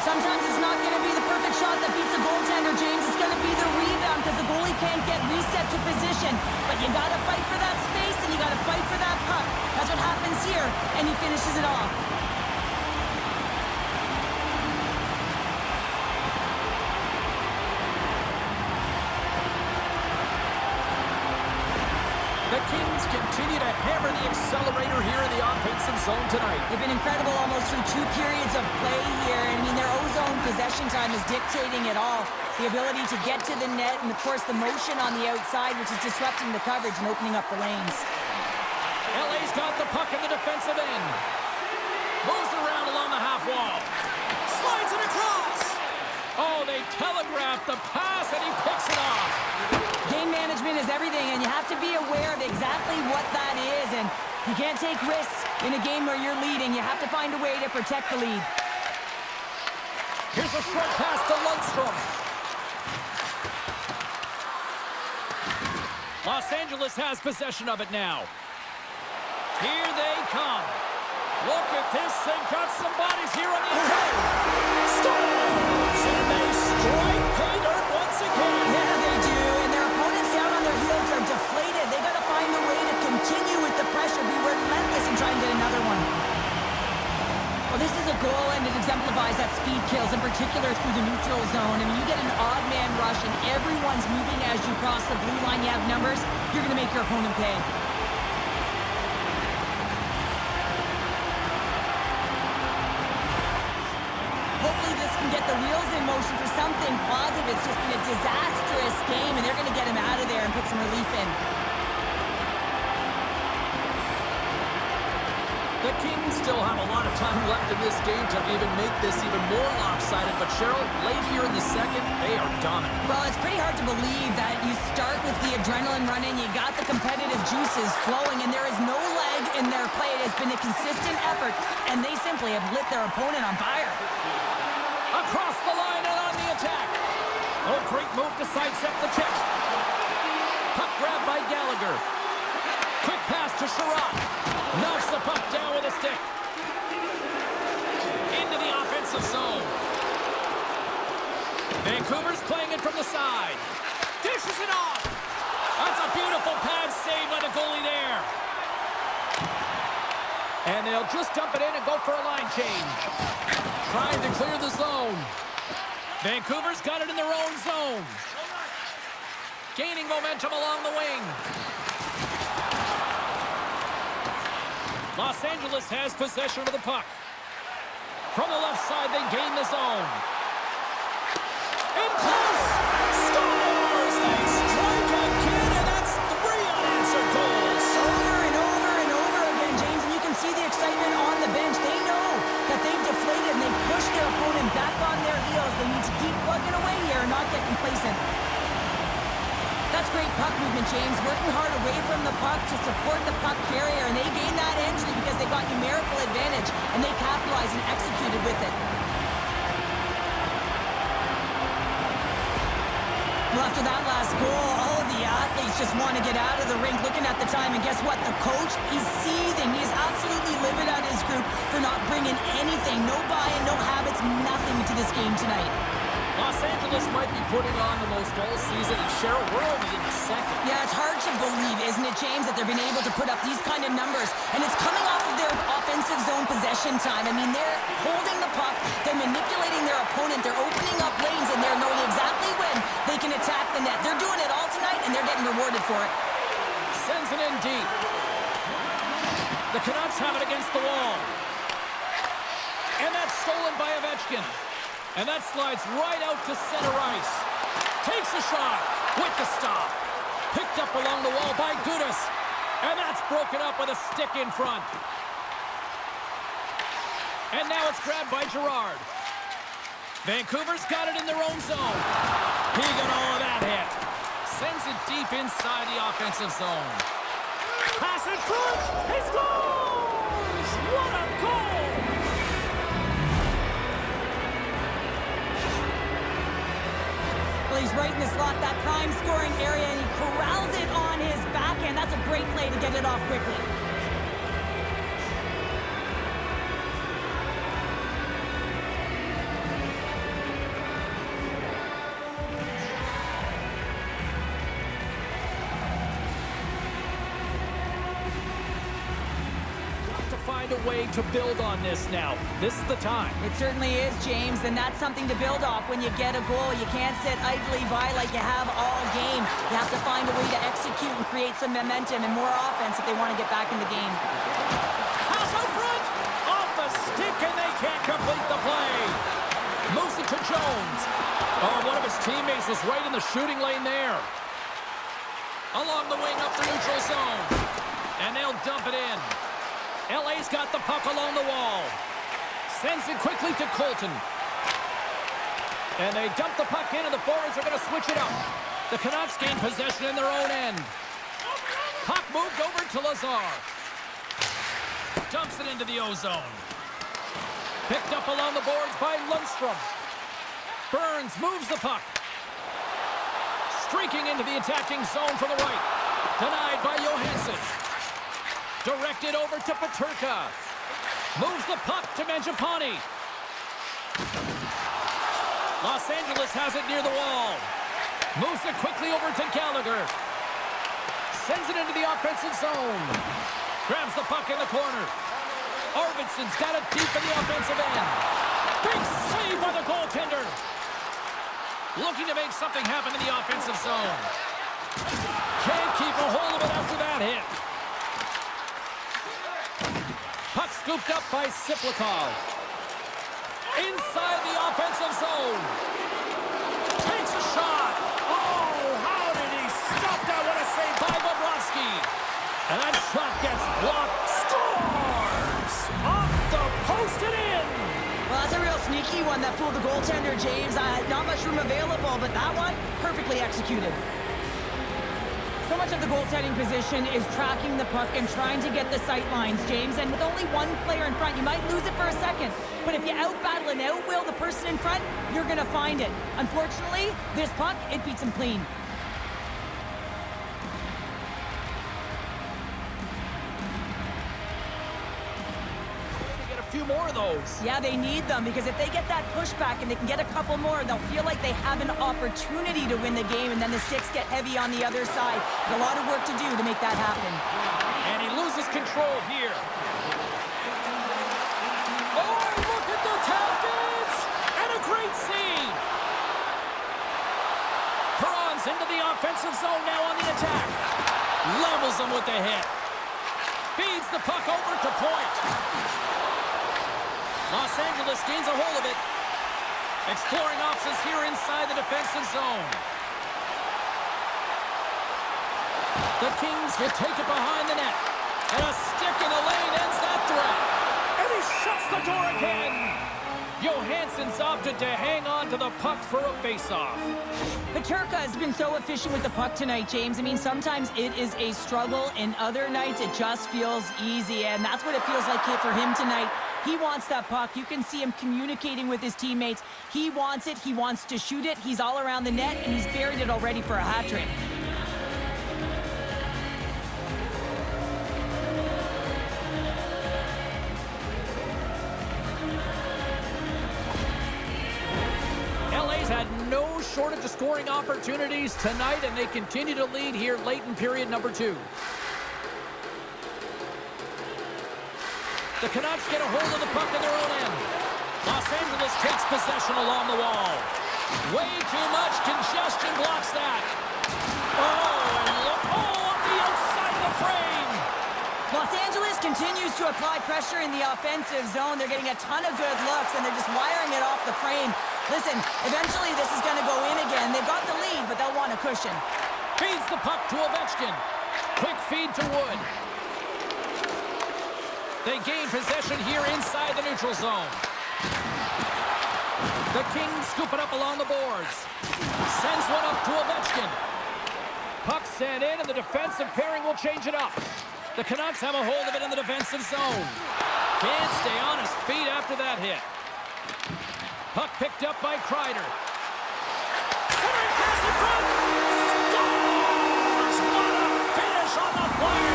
Sometimes it's not going to be the perfect shot that beats a goaltender, James. It's going to be the rebound because the goalie can't get reset to position. But you got to fight for that space, and you got to fight for that puck. That's what happens here, and he finishes it off. The Kings continue to hammer the accelerator here in the offensive zone tonight. They've been incredible almost through 2 periods of play here. I mean, their O-zone possession time is dictating it all. The ability to get to the net and, of course, the motion on the outside, which is disrupting the coverage and opening up the lanes. LA's got the puck in the defensive end. Moves around along the half wall. Slides it across. Oh, they telegraphed the pass, and he picks it off. Game management is everything, and you have to be aware of exactly what that is. And You can't take risks in a game where you're leading. You have to find a way to protect the lead. Here's a short pass to Lundstrom. Los Angeles has possession of it now. Here they come. Look at this. They've got some bodies here on the attack. Scores! And they strike pay dirt once again. Yeah, they do. And their opponents down on their heels are deflated. They got to find a way to continue with the pressure, be relentless, and try and get another one. Well, this is a goal, and it exemplifies that speed kills, in particular through the neutral zone. I mean, you get an odd man rush, and everyone's moving as you cross the blue line. You have numbers. You're going to make your opponent pay. Hopefully this can get the wheels in motion for something positive. It's just been a disastrous game, and they're going to get him out of there and put some relief in. The Kings still have a lot of time left in this game to even make this even more lopsided. But Cheryl, late here in the second, they are dominant. Well, it's pretty hard to believe that you start with the adrenaline running, you got the competitive juices flowing, and there is no lag in their play. It has been a consistent effort, and they simply have lit their opponent on fire. Across the line and on the attack. Oh, great move to sidestep the check. Puck grab by Gallagher. Quick pass to Sherrod. Knocks the puck down with a stick. Into the offensive zone. Vancouver's playing it from the side. Dishes it off. That's a beautiful pad save by the goalie there. And they'll just dump it in and go for a line change. Trying to clear the zone. Vancouver's got it in their own zone. Gaining momentum along the wing. Los Angeles has possession of the puck. From the left side, they gain the zone. In close! Scores! They strike again, and that's 3 unanswered goals. Over and over and over again, James, and you can see the excitement on the bench. They know that they've deflated, and they push their opponent back on their heels. They need to keep plugging away here and not get complacent. That's great puck movement, James. Working hard away from the puck to support the puck carrier, and they gained that entry because they got numerical advantage, and they capitalized and executed with it. Well, after that last goal, all of the athletes just want to get out of the rink looking at the time, and guess what? The coach, he's seething. He's absolutely livid at his group for not bringing anything. No buy-in, no habits, nothing to this game tonight. Los Angeles might be putting on the most all season, and Cheryl, we're only in the second. Yeah, it's hard to believe, isn't it, James, that they've been able to put up these kind of numbers, and it's coming off of their offensive zone possession time. I mean, they're holding the puck, they're manipulating their opponent, they're opening up lanes, and they're knowing exactly when they can attack the net. They're doing it all tonight, and they're getting rewarded for it. Sends it in deep. The Canucks have it against the wall. And that's stolen by Ovechkin. And that slides right out to center ice. Takes a shot with the stop. Picked up along the wall by Gudas. And that's broken up with a stick in front. And now it's grabbed by Girard. Vancouver's got it in their own zone. He got all of that hit. Sends it deep inside the offensive zone. Pass in front. He scores! What a goal! Well, he's right in the slot, that prime scoring area, and he corrals it on his backhand. That's a great play to get it off quickly. Find a way to build on this now. This is the time. It certainly is, James, and that's something to build off when you get a goal. You can't sit idly by like you have all game. You have to find a way to execute and create some momentum and more offense if they want to get back in the game. Pass out front! Off a stick, and they can't complete the play. Moves it to Jones. Oh, one of his teammates was right in the shooting lane there. Along the wing up the neutral zone. And they'll dump it in. LA's got the puck along the wall. Sends it quickly to Colton. And they dump the puck in, and the forwards are going to switch it up. The Canucks gain possession in their own end. Puck moved over to Lazar. Dumps it into the O-zone. Picked up along the boards by Lundstrom. Burns moves the puck. Streaking into the attacking zone for the right. Denied by Johansson. Directed over to Peterka. Moves the puck to Mangiapane. Los Angeles has it near the wall. Moves it quickly over to Gallagher. Sends it into the offensive zone. Grabs the puck in the corner. Arvidsson's got it deep in the offensive end. Big save by the goaltender. Looking to make something happen in the offensive zone. Can't keep a hold of it after that hit. Puck scooped up by Siplikov. Inside the offensive zone. Takes a shot. Oh, how did he stop that? What a save by Bobrovsky. And that shot gets blocked. Scores! Off the post and in. Well, that's a real sneaky one that fooled the goaltender, James. Not much room available, but that one, perfectly executed. So much of the goaltending position is tracking the puck and trying to get the sight lines, James. And with only one player in front, you might lose it for a second. But if you out-battle and out-will the person in front, you're going to find it. Unfortunately, this puck, it beats him clean. Few more of those. Yeah, they need them because if they get that pushback and they can get a couple more, they'll feel like they have an opportunity to win the game, and then the sticks get heavy on the other side. A lot of work to do to make that happen. And he loses control here. Oh, look at the tap dance! And a great save! Perron's into the offensive zone now on the attack. Levels him with the hit. Feeds the puck over to point. Los Angeles gains a hold of it. Exploring options here inside the defensive zone. The Kings will take it behind the net. And a stick in the lane ends that threat. And he shuts the door again. Johansson's opted to hang on to the puck for a face-off. Peterka has been so efficient with the puck tonight, James. I mean, sometimes it is a struggle, and other nights it just feels easy, and that's what it feels like here for him tonight. He wants that puck. You can see him communicating with his teammates. He wants it. He wants to shoot it. He's all around the net, and he's buried it already for a hat trick. LA's had no shortage of scoring opportunities tonight, and they continue to lead here late in period number 2. The Canucks get a hold of the puck in their own end. Los Angeles takes possession along the wall. Way too much congestion blocks that. Off the outside of the frame. Los Angeles continues to apply pressure in the offensive zone. They're getting a ton of good looks, and they're just wiring it off the frame. Listen, eventually this is going to go in again. They've got the lead, but they'll want a cushion. Feeds the puck to Ovechkin. Quick feed to Wood. They gain possession here inside the neutral zone. The Kings scoop it up along the boards. Sends one up to Ovechkin. Puck sent in, and the defensive pairing will change it up. The Canucks have a hold of it in the defensive zone. Can't stay on his feet after that hit. Puck picked up by Kreider. Centering pass in front. Scores! What a finish on the play!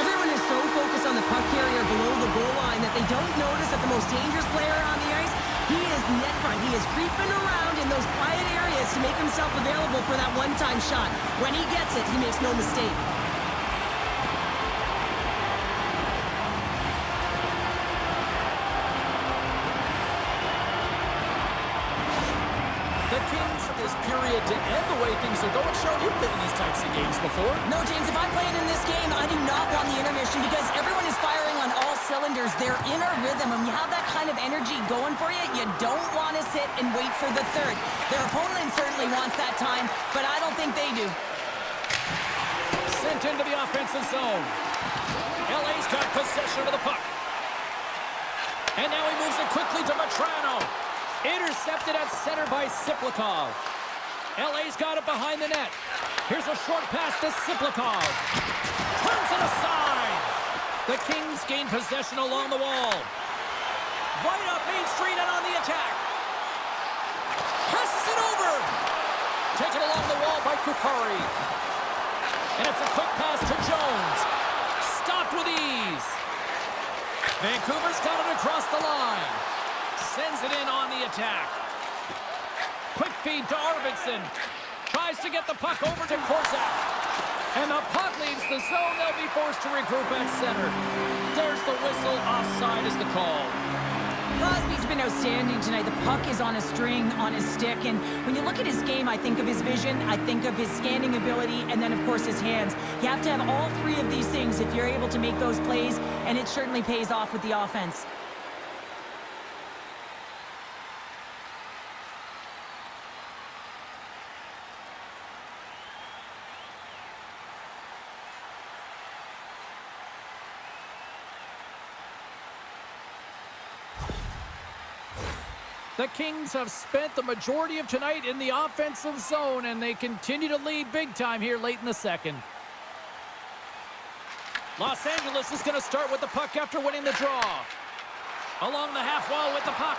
Everyone is so focused on the puck carrier below the goal line that they don't notice that the most dangerous player on the ice, he is net front. He is creeping around in those quiet areas to make himself available for that one-time shot. When he gets it, he makes no mistake. The Kings of this period to end the way things are going. Cheryl, you've been in these types of games before. No, James, if I'm playing in this game, I do not want the intermission because everyone is firing on all cylinders. They're in a rhythm. When you have that kind of energy going for you, you don't want to sit and wait for the third. Their opponent certainly wants that time, but I don't think they do. Sent into the offensive zone. LA's got possession of the puck. And now he moves it quickly to Matrano. Intercepted at center by Siplikov. LA's got it behind the net. Here's a short pass to Siplikov. Turns it aside. The Kings gain possession along the wall. Right up Main Street and on the attack. Passes it over. Taken along the wall by Kukari. And it's a quick pass to Jones. Stopped with ease. Vancouver's got it across the line. Sends it in on the attack. Quick feed to Arvidsson. Tries to get the puck over to Korczak. And the puck leaves the zone. They'll be forced to regroup at center. There's the whistle. Offside is the call. Crosby's been outstanding tonight. The puck is on a string, on his stick. And when you look at his game, I think of his vision, I think of his scanning ability, and then, of course, his hands. You have to have all three of these things if you're able to make those plays, and it certainly pays off with the offense. The Kings have spent the majority of tonight in the offensive zone, and they continue to lead big time here late in the second. Los Angeles is going to start with the puck after winning the draw. Along the half wall with the puck.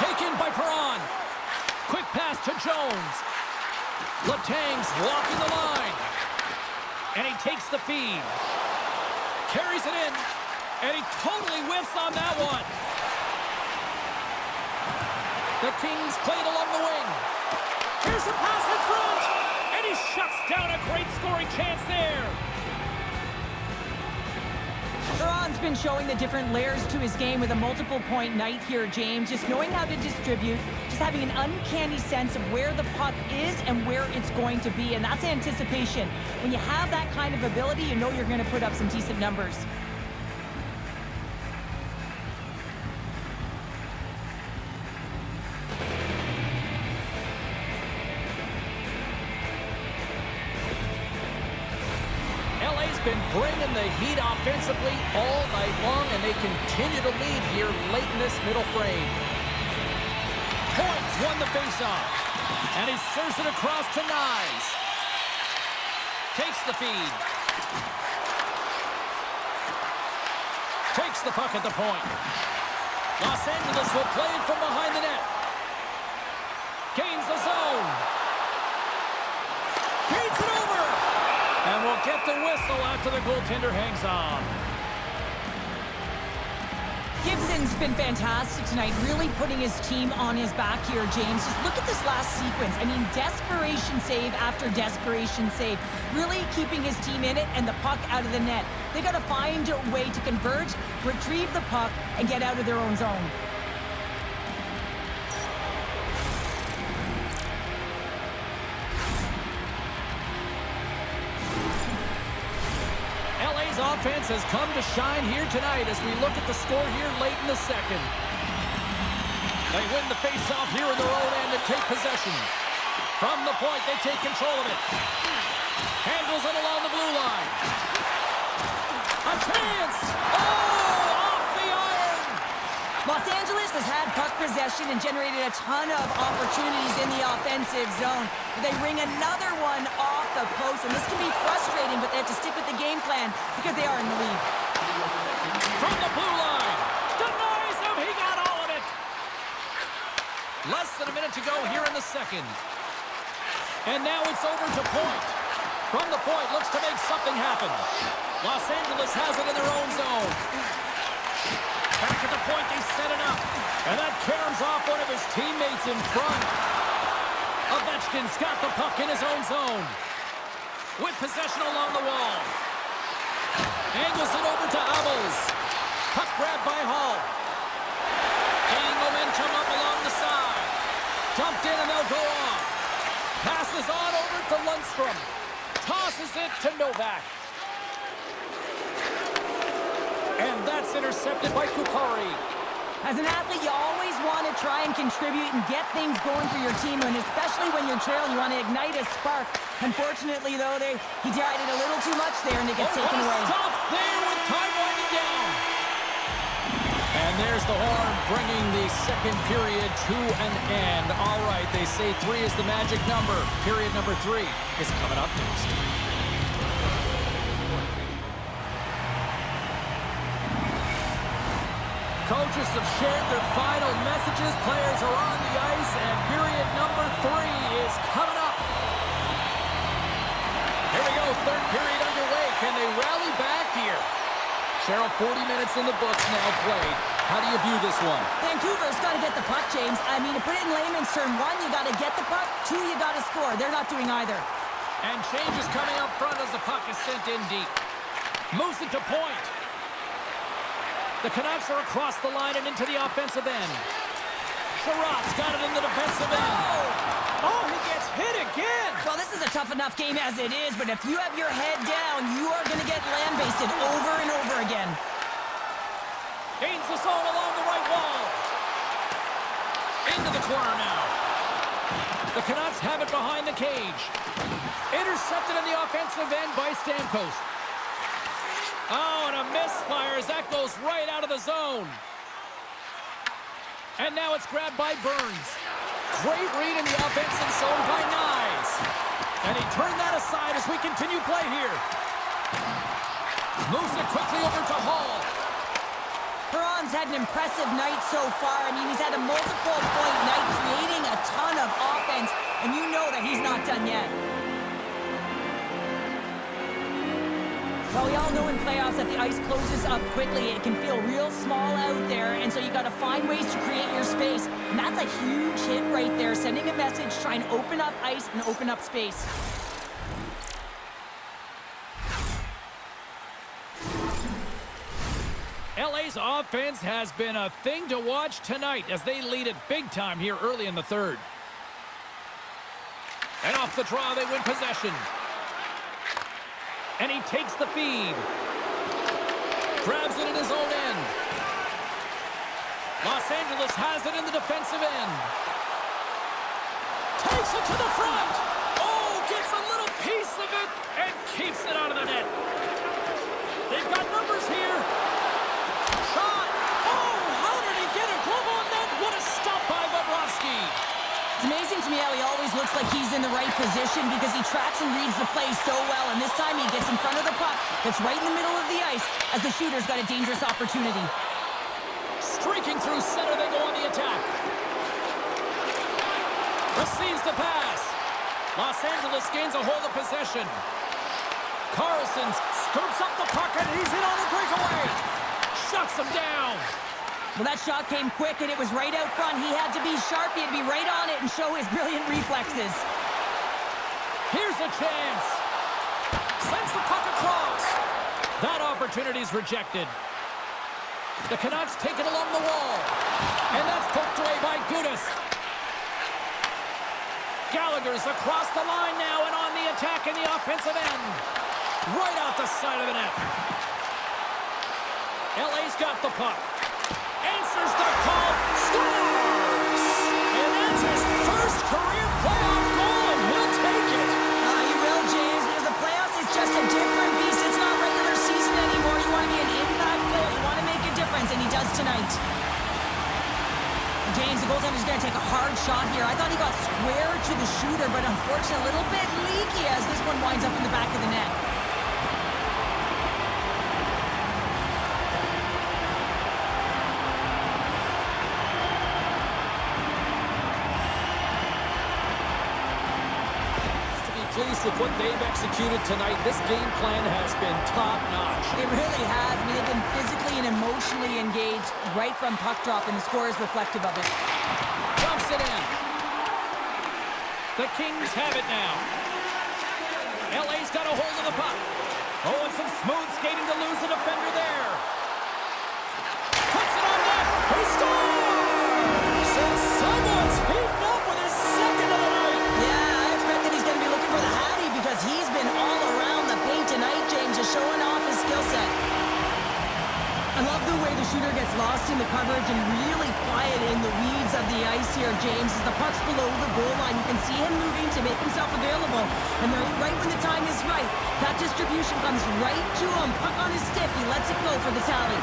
Taken by Perron. Quick pass to Jones. Letang's walking the line. And he takes the feed. Carries it in. And he totally whiffs on that one. The Kings played along the wing. Here's a pass in front. And he shuts down a great scoring chance there. Perron's been showing the different layers to his game with a multiple-point night here, James. Just knowing how to distribute, just having an uncanny sense of where the puck is and where it's going to be. And that's anticipation. When you have that kind of ability, you know you're going to put up some decent numbers. Been bringing the heat offensively all night long, and they continue to lead here late in this middle frame. Points won the faceoff, and he serves it across to Nyes. Takes the feed. Takes the puck at the point. Los Angeles will play it from behind the net. Gains the zone. Gains it over. And we'll get the whistle after the goaltender hangs on. Gibson's been fantastic tonight, really putting his team on his back here, James. Just look at this last sequence. I mean, desperation save after desperation save. Really keeping his team in it and the puck out of the net. They got to find a way to converge, retrieve the puck, and get out of their own zone. Offense has come to shine here tonight as we look at the score here late in the second. They win the faceoff here in their own end and take possession. From the point, they take control of it. Handles it along the blue line. A chance! Oh, off the iron! Los Angeles has had puck possession and generated a ton of opportunities in the offensive zone. They ring another one off the post, and this can be frustrating, but they have to stick with the game plan because they are in the lead. From the blue line, denies him, he got all of it. Less than a minute to go here in the second. And now it's over to Point. From the point, looks to make something happen. Los Angeles has it in their own zone. Back at the point, they set it up. And that caroms off one of his teammates in front. Ovechkin's got the puck in his own zone. With possession along the wall. Angles it over to Abels. Puck grabbed by Hall. Gaining momentum up along the side. Dumped in and they'll go off. Passes on over to Lundstrom. Tosses it to Novak. And that's intercepted by Kukari. As an athlete, you always want to try and contribute and get things going for your team, and especially when you're trailing, you want to ignite a spark. Unfortunately, though, he tried it a little too much there, and it gets taken away. Stop there with time winding down. And there's the horn. bringing the second period to an end. All right, they say 3 is the magic number. Period number 3 is coming up next. Coaches have shared their final messages. Players are on the ice, and period number 3 is coming up. Here we go, third period underway. Can they rally back here? Cheryl, 40 minutes in the books now played. How do you view this one? Vancouver's got to get the puck, James. I mean, to put it in layman's term, 1, you got to get the puck. 2, you got to score. They're not doing either. And changes coming up front as the puck is sent in deep. Moves it to point. The Canucks are across the line and into the offensive end. Sherratt's got it in the defensive end. Oh, he gets hit again. Well, this is a tough enough game as it is, but if you have your head down, you are going to get land-basted over and over again. Gains the zone along the right wall. Into the corner now. The Canucks have it behind the cage. Intercepted in the offensive end by Stamkos. Oh, and a misfire as that goes right out of the zone. And now it's grabbed by Burns. Great read in the offensive zone by Nyes. And he turned that aside as we continue play here. Moves it quickly over to Hall. Perron's had an impressive night so far. I mean, he's had a multiple-point night, creating a ton of offense, and you know that he's not done yet. Well, we all know in playoffs that the ice closes up quickly. It can feel real small out there, and so you got to find ways to create your space. And that's a huge hit right there, sending a message, trying to open up ice and open up space. LA's offense has been a thing to watch tonight as they lead it big time here early in the third. And off the draw, they win possession. And he takes the feed. Grabs it in his own end. Los Angeles has it in the defensive end. Takes it to the front. Oh, gets a little piece of it and keeps it out of the net. They've got numbers here. Shot. Oh, how did he get a glove on that? What a stop by Bobrovsky. It's amazing to me how he always looks like he's in the right position because he tracks and reads the play so well, and this time he gets in front of the puck that's right in the middle of the ice as the shooter's got a dangerous opportunity. Streaking through center, they go on the attack. Receives the pass. Los Angeles gains a hold of possession. Carlson scoops up the puck, and he's in on the breakaway. Shuts him down. Well, that shot came quick, and it was right out front. He had to be sharp. He had to be right on it and show his brilliant reflexes. Here's a chance. Sends the puck across. That opportunity's rejected. The Canucks take it along the wall. And that's poked away by Gudas. Gallagher's across the line now and on the attack in the offensive end. Right out the side of the net. LA's got the puck. Answers the call. Scores! And that's his first career playoff goal, and he'll take it. He will, James, because the playoffs is just a different beast. It's not regular season anymore. You want to be an impact player. You want to make a difference, and he does tonight. James, the goaltender's going to take a hard shot here. I thought he got square to the shooter, but unfortunately a little bit leaky as this one winds up in the back of the net. Pleased with what they've executed tonight. This game plan has been top-notch. It really has. I mean, they've been physically and emotionally engaged right from puck drop, and the score is reflective of it. Dumps it in. The Kings have it now. LA's got a hold of the puck. Oh, and some smooth skating to lose the defender there. Puts it on net. He scores! And someone's heating up with his second of the night. Yeah, I expect that he's going to be looking for the Hattie because he's been all around the paint tonight, James, just showing off his skill set. I love the way the shooter gets lost in the coverage and really quiet in the weeds of the ice here, James. As the puck's below the goal line, you can see him moving to make himself available. And right when the time is right, that distribution comes right to him. Puck on his stick, he lets it go for the tally.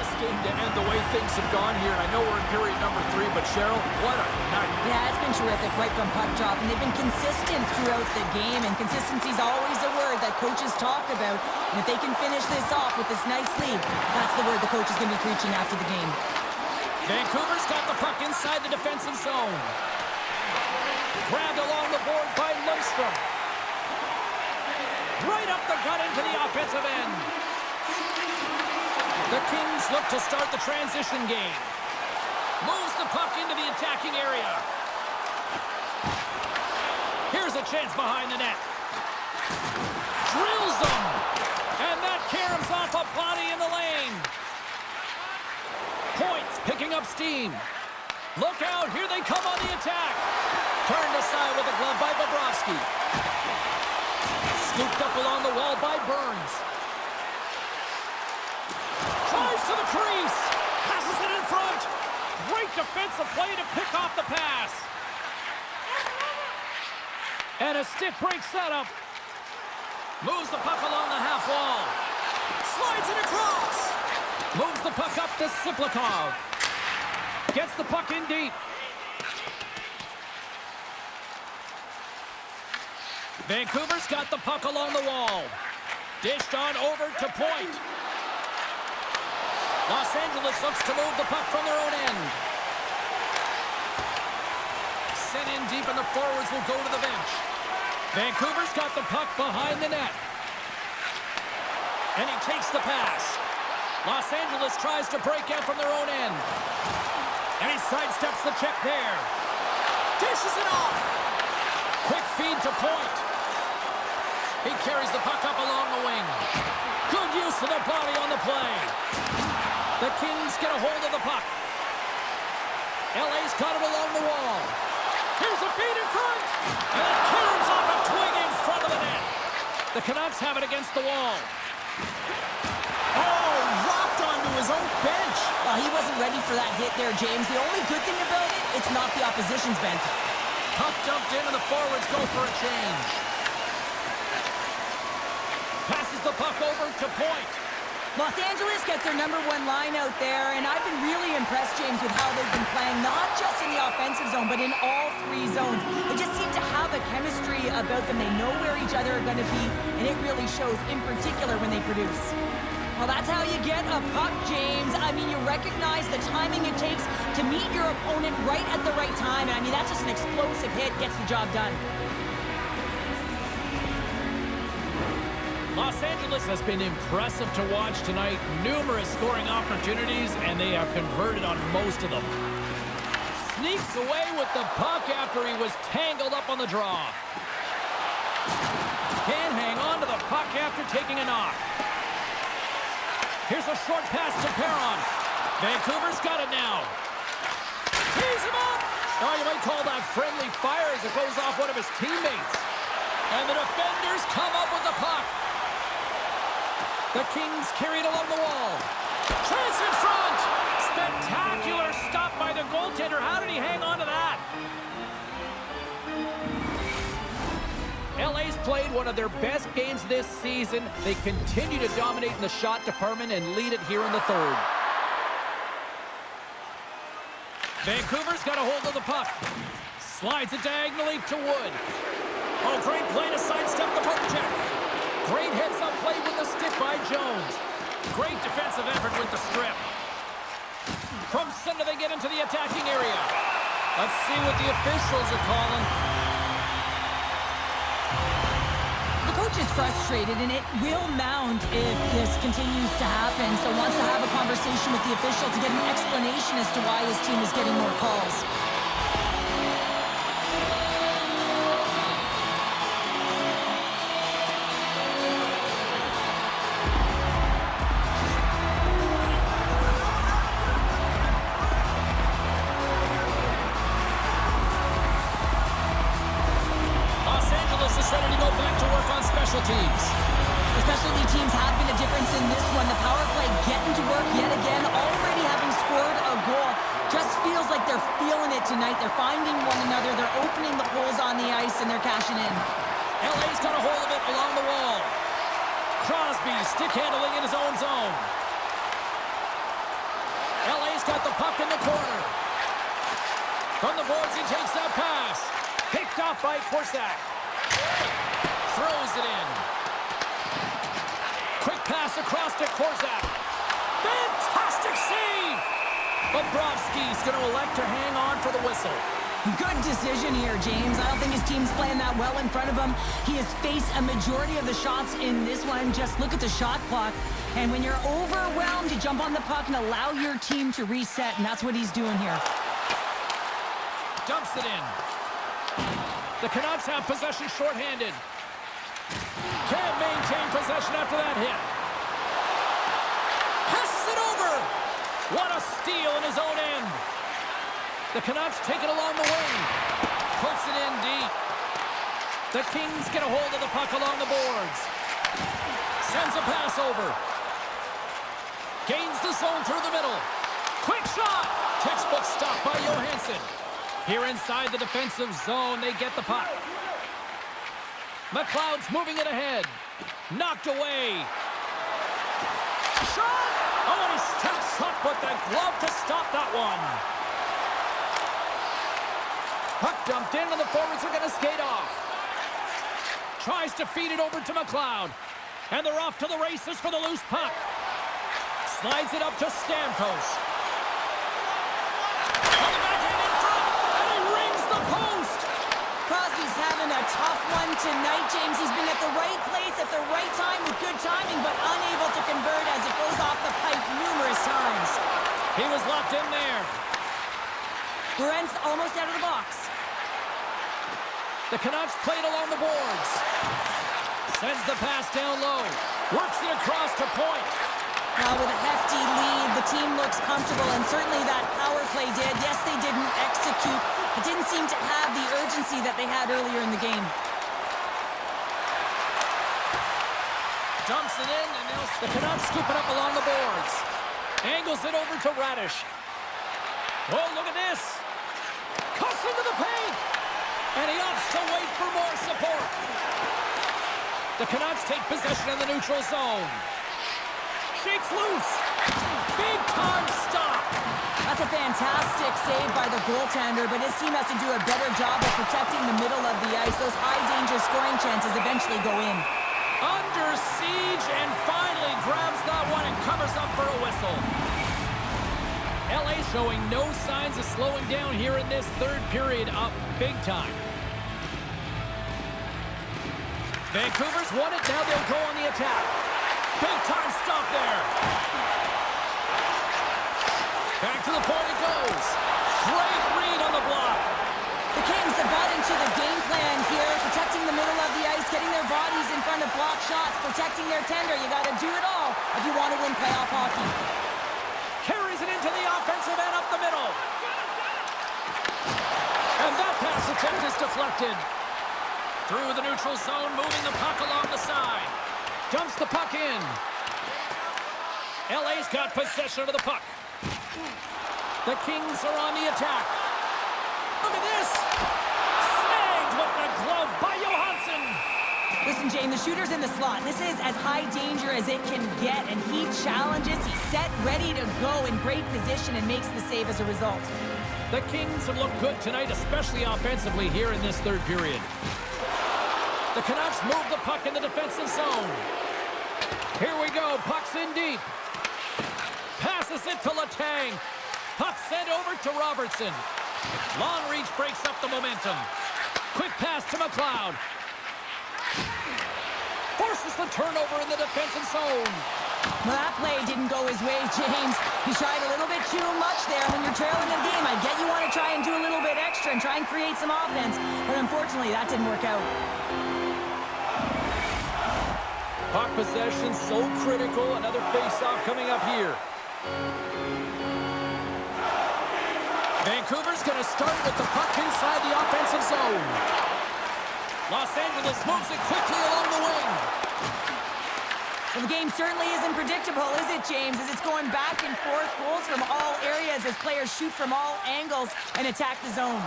Just game to end the way things have gone here. And I know we're in period number 3, but Cheryl, what a night. Yeah, it's been terrific right from puck drop, and they've been consistent throughout the game, and consistency is always a word that coaches talk about. And if they can finish this off with this nice lead, that's the word the coach is going to be preaching after the game. Vancouver's got the puck inside the defensive zone. Grabbed along the board by Lundstrom. Right up the gut into the offensive end. The Kings look to start the transition game. Moves the puck into the attacking area. Here's a chance behind the net. Drills them. And that caroms off a body in the lane. Points picking up steam. Look out, here they come on the attack. Turned aside with a glove by Bobrovsky. Scooped up along the wall by Burns. Tries to the crease. Passes it in front. Great defensive play to pick off the pass. And a stick break setup. Moves the puck along the half wall. Slides it across. Moves the puck up to Siplikov. Gets the puck in deep. Vancouver's got the puck along the wall. Dished on over to point. Los Angeles looks to move the puck from their own end. Sent in deep and the forwards will go to the bench. Vancouver's got the puck behind the net. And he takes the pass. Los Angeles tries to break out from their own end. And he sidesteps the check there. Dishes it off. Quick feed to point. He carries the puck up along the wing. Good use of the body on the play. The Kings get a hold of the puck. LA's got it along the wall. Here's a feed in front. And it caroms off a twig in front of the net. The Canucks have it against the wall. Oh, rocked onto his own bench. Well, he wasn't ready for that hit there, James. The only good thing about it, it's not the opposition's bench. Puck dumped in and the forwards go for a change. Passes the puck over to point. Los Angeles gets their #1 line out there, and I've been really impressed, James, with how they've been playing, not just in the offensive zone, but in all 3 zones. They just seem to have a chemistry about them. They know where each other are going to be, and it really shows, in particular, when they produce. Well, that's how you get a puck, James. I mean, you recognize the timing it takes to meet your opponent right at the right time. And I mean, that's just an explosive hit, gets the job done. Los Angeles has been impressive to watch tonight. Numerous scoring opportunities, and they have converted on most of them. Sneaks away with the puck after he was tangled up on the draw. Can't hang on to the puck after taking a knock. Here's a short pass to Perron. Vancouver's got it now. Tees him up! Oh, you might call that friendly fire as it goes off one of his teammates. And the defenders come up with the puck. The Kings carry it along the wall. Chance in front! Spectacular stop by the goaltender. How did he hang on to that? LA's played one of their best games this season. They continue to dominate in the shot department and lead it here in the third. Vancouver's got a hold of the puck. Slides it diagonally to Wood. Oh, great play to sidestep the poke check. Great heads-up play with the stick by Jones. Great defensive effort with the strip. From center, they get into the attacking area. Let's see what the officials are calling. The coach is frustrated, and it will mount if this continues to happen. So wants to have a conversation with the official to get an explanation as to why his team is getting more calls. Teams. The specialty teams have been a difference in this one. The power play getting to work yet again, already having scored a goal. Just feels like they're feeling it tonight. They're finding one another. They're opening the holes on the ice, and they're cashing in. LA's got a hold of it along the wall. Crosby stick handling in his own zone. He's got the puck in the corner. From the boards, he takes that pass. Picked off by Korsak. Throws it in. Quick pass across to Korsak. Fantastic save! Bobrovsky's going to elect to hang on for the whistle. Good decision here, James. I don't think his team's playing that well in front of him. He has faced a majority of the shots in this one. Just look at the shot clock. And when you're overwhelmed, you jump on the puck and allow your team to reset, and that's what he's doing here. Dumps it in. The Canucks have possession shorthanded. Can't maintain possession after that hit. Passes it over. What a steal in his own end. The Canucks take it along the wing. Puts it in deep. The Kings get a hold of the puck along the boards. Sends a pass over. Gains the zone through the middle. Quick shot. Textbook stop by Johansson. Here inside the defensive zone, they get the puck. McLeod's moving it ahead. Knocked away. Shot! Oh, and he steps up with the glove to stop that one. Puck dumped in, and the forwards are going to skate off. Tries to feed it over to McLeod. And they're off to the races for the loose puck. Slides it up to Stamkos. On the backhand in front, and he rings the post. Crosby's having a tough one tonight, James. He's been at the right place at the right time with good timing, but unable to convert as it goes off the pipe numerous times. He was locked in there. Brent's almost out of the box. The Canucks played along the boards. Sends the pass down low. Works it across to point. Now with a hefty lead, the team looks comfortable, and certainly that power play did. Yes, they didn't execute. It didn't seem to have the urgency that they had earlier in the game. Dumps it in, and now the Canucks scoop it up along the boards. Angles it over to Radish. Oh, look at this. Cuts into the paint. And he opts to wait for more support. The Canucks take possession in the neutral zone. Shakes loose. Big time stop. That's a fantastic save by the goaltender, but his team has to do a better job of protecting the middle of the ice. Those high-danger scoring chances eventually go in. Under siege, and finally grabs that one and covers up for a whistle. LA showing no signs of slowing down here in this third period, up big time. Vancouver's won it, now they'll go on the attack. Big time stop there. Back to the point it goes. Great read on the block. The Kings have bought into the game plan here, protecting the middle of the ice, getting their bodies in front of block shots, protecting their tender. You got to do it all if you want to win playoff hockey. Carries it into the offensive end up the middle. And that pass attempt is deflected. Through the neutral zone, moving the puck along the side. Dumps the puck in. LA's got possession of the puck. The Kings are on the attack. Look at this. Snagged with the glove by Johansson. Listen, Jane, the shooter's in the slot. This is as high danger as it can get, and he challenges. He's set, ready to go, in great position, and makes the save as a result. The Kings have looked good tonight, especially offensively here in this third period. The Canucks move the puck in the defensive zone. Here we go. Puck's in deep. Passes it to Letang. Puck sent over to Robertson. Long reach breaks up the momentum. Quick pass to McLeod. Forces the turnover in the defensive zone. Well, that play didn't go his way, James. He tried a little bit too much there. When you're trailing in the game, I get you want to try and do a little bit extra and try and create some offense. But unfortunately, that didn't work out. Puck possession so critical. Another face-off coming up here. Vancouver's going to start with the puck inside the offensive zone. Los Angeles moves it quickly along the wing. Well, the game certainly isn't predictable, is it, James? As it's going back and forth, goals from all areas as players shoot from all angles and attack the zone.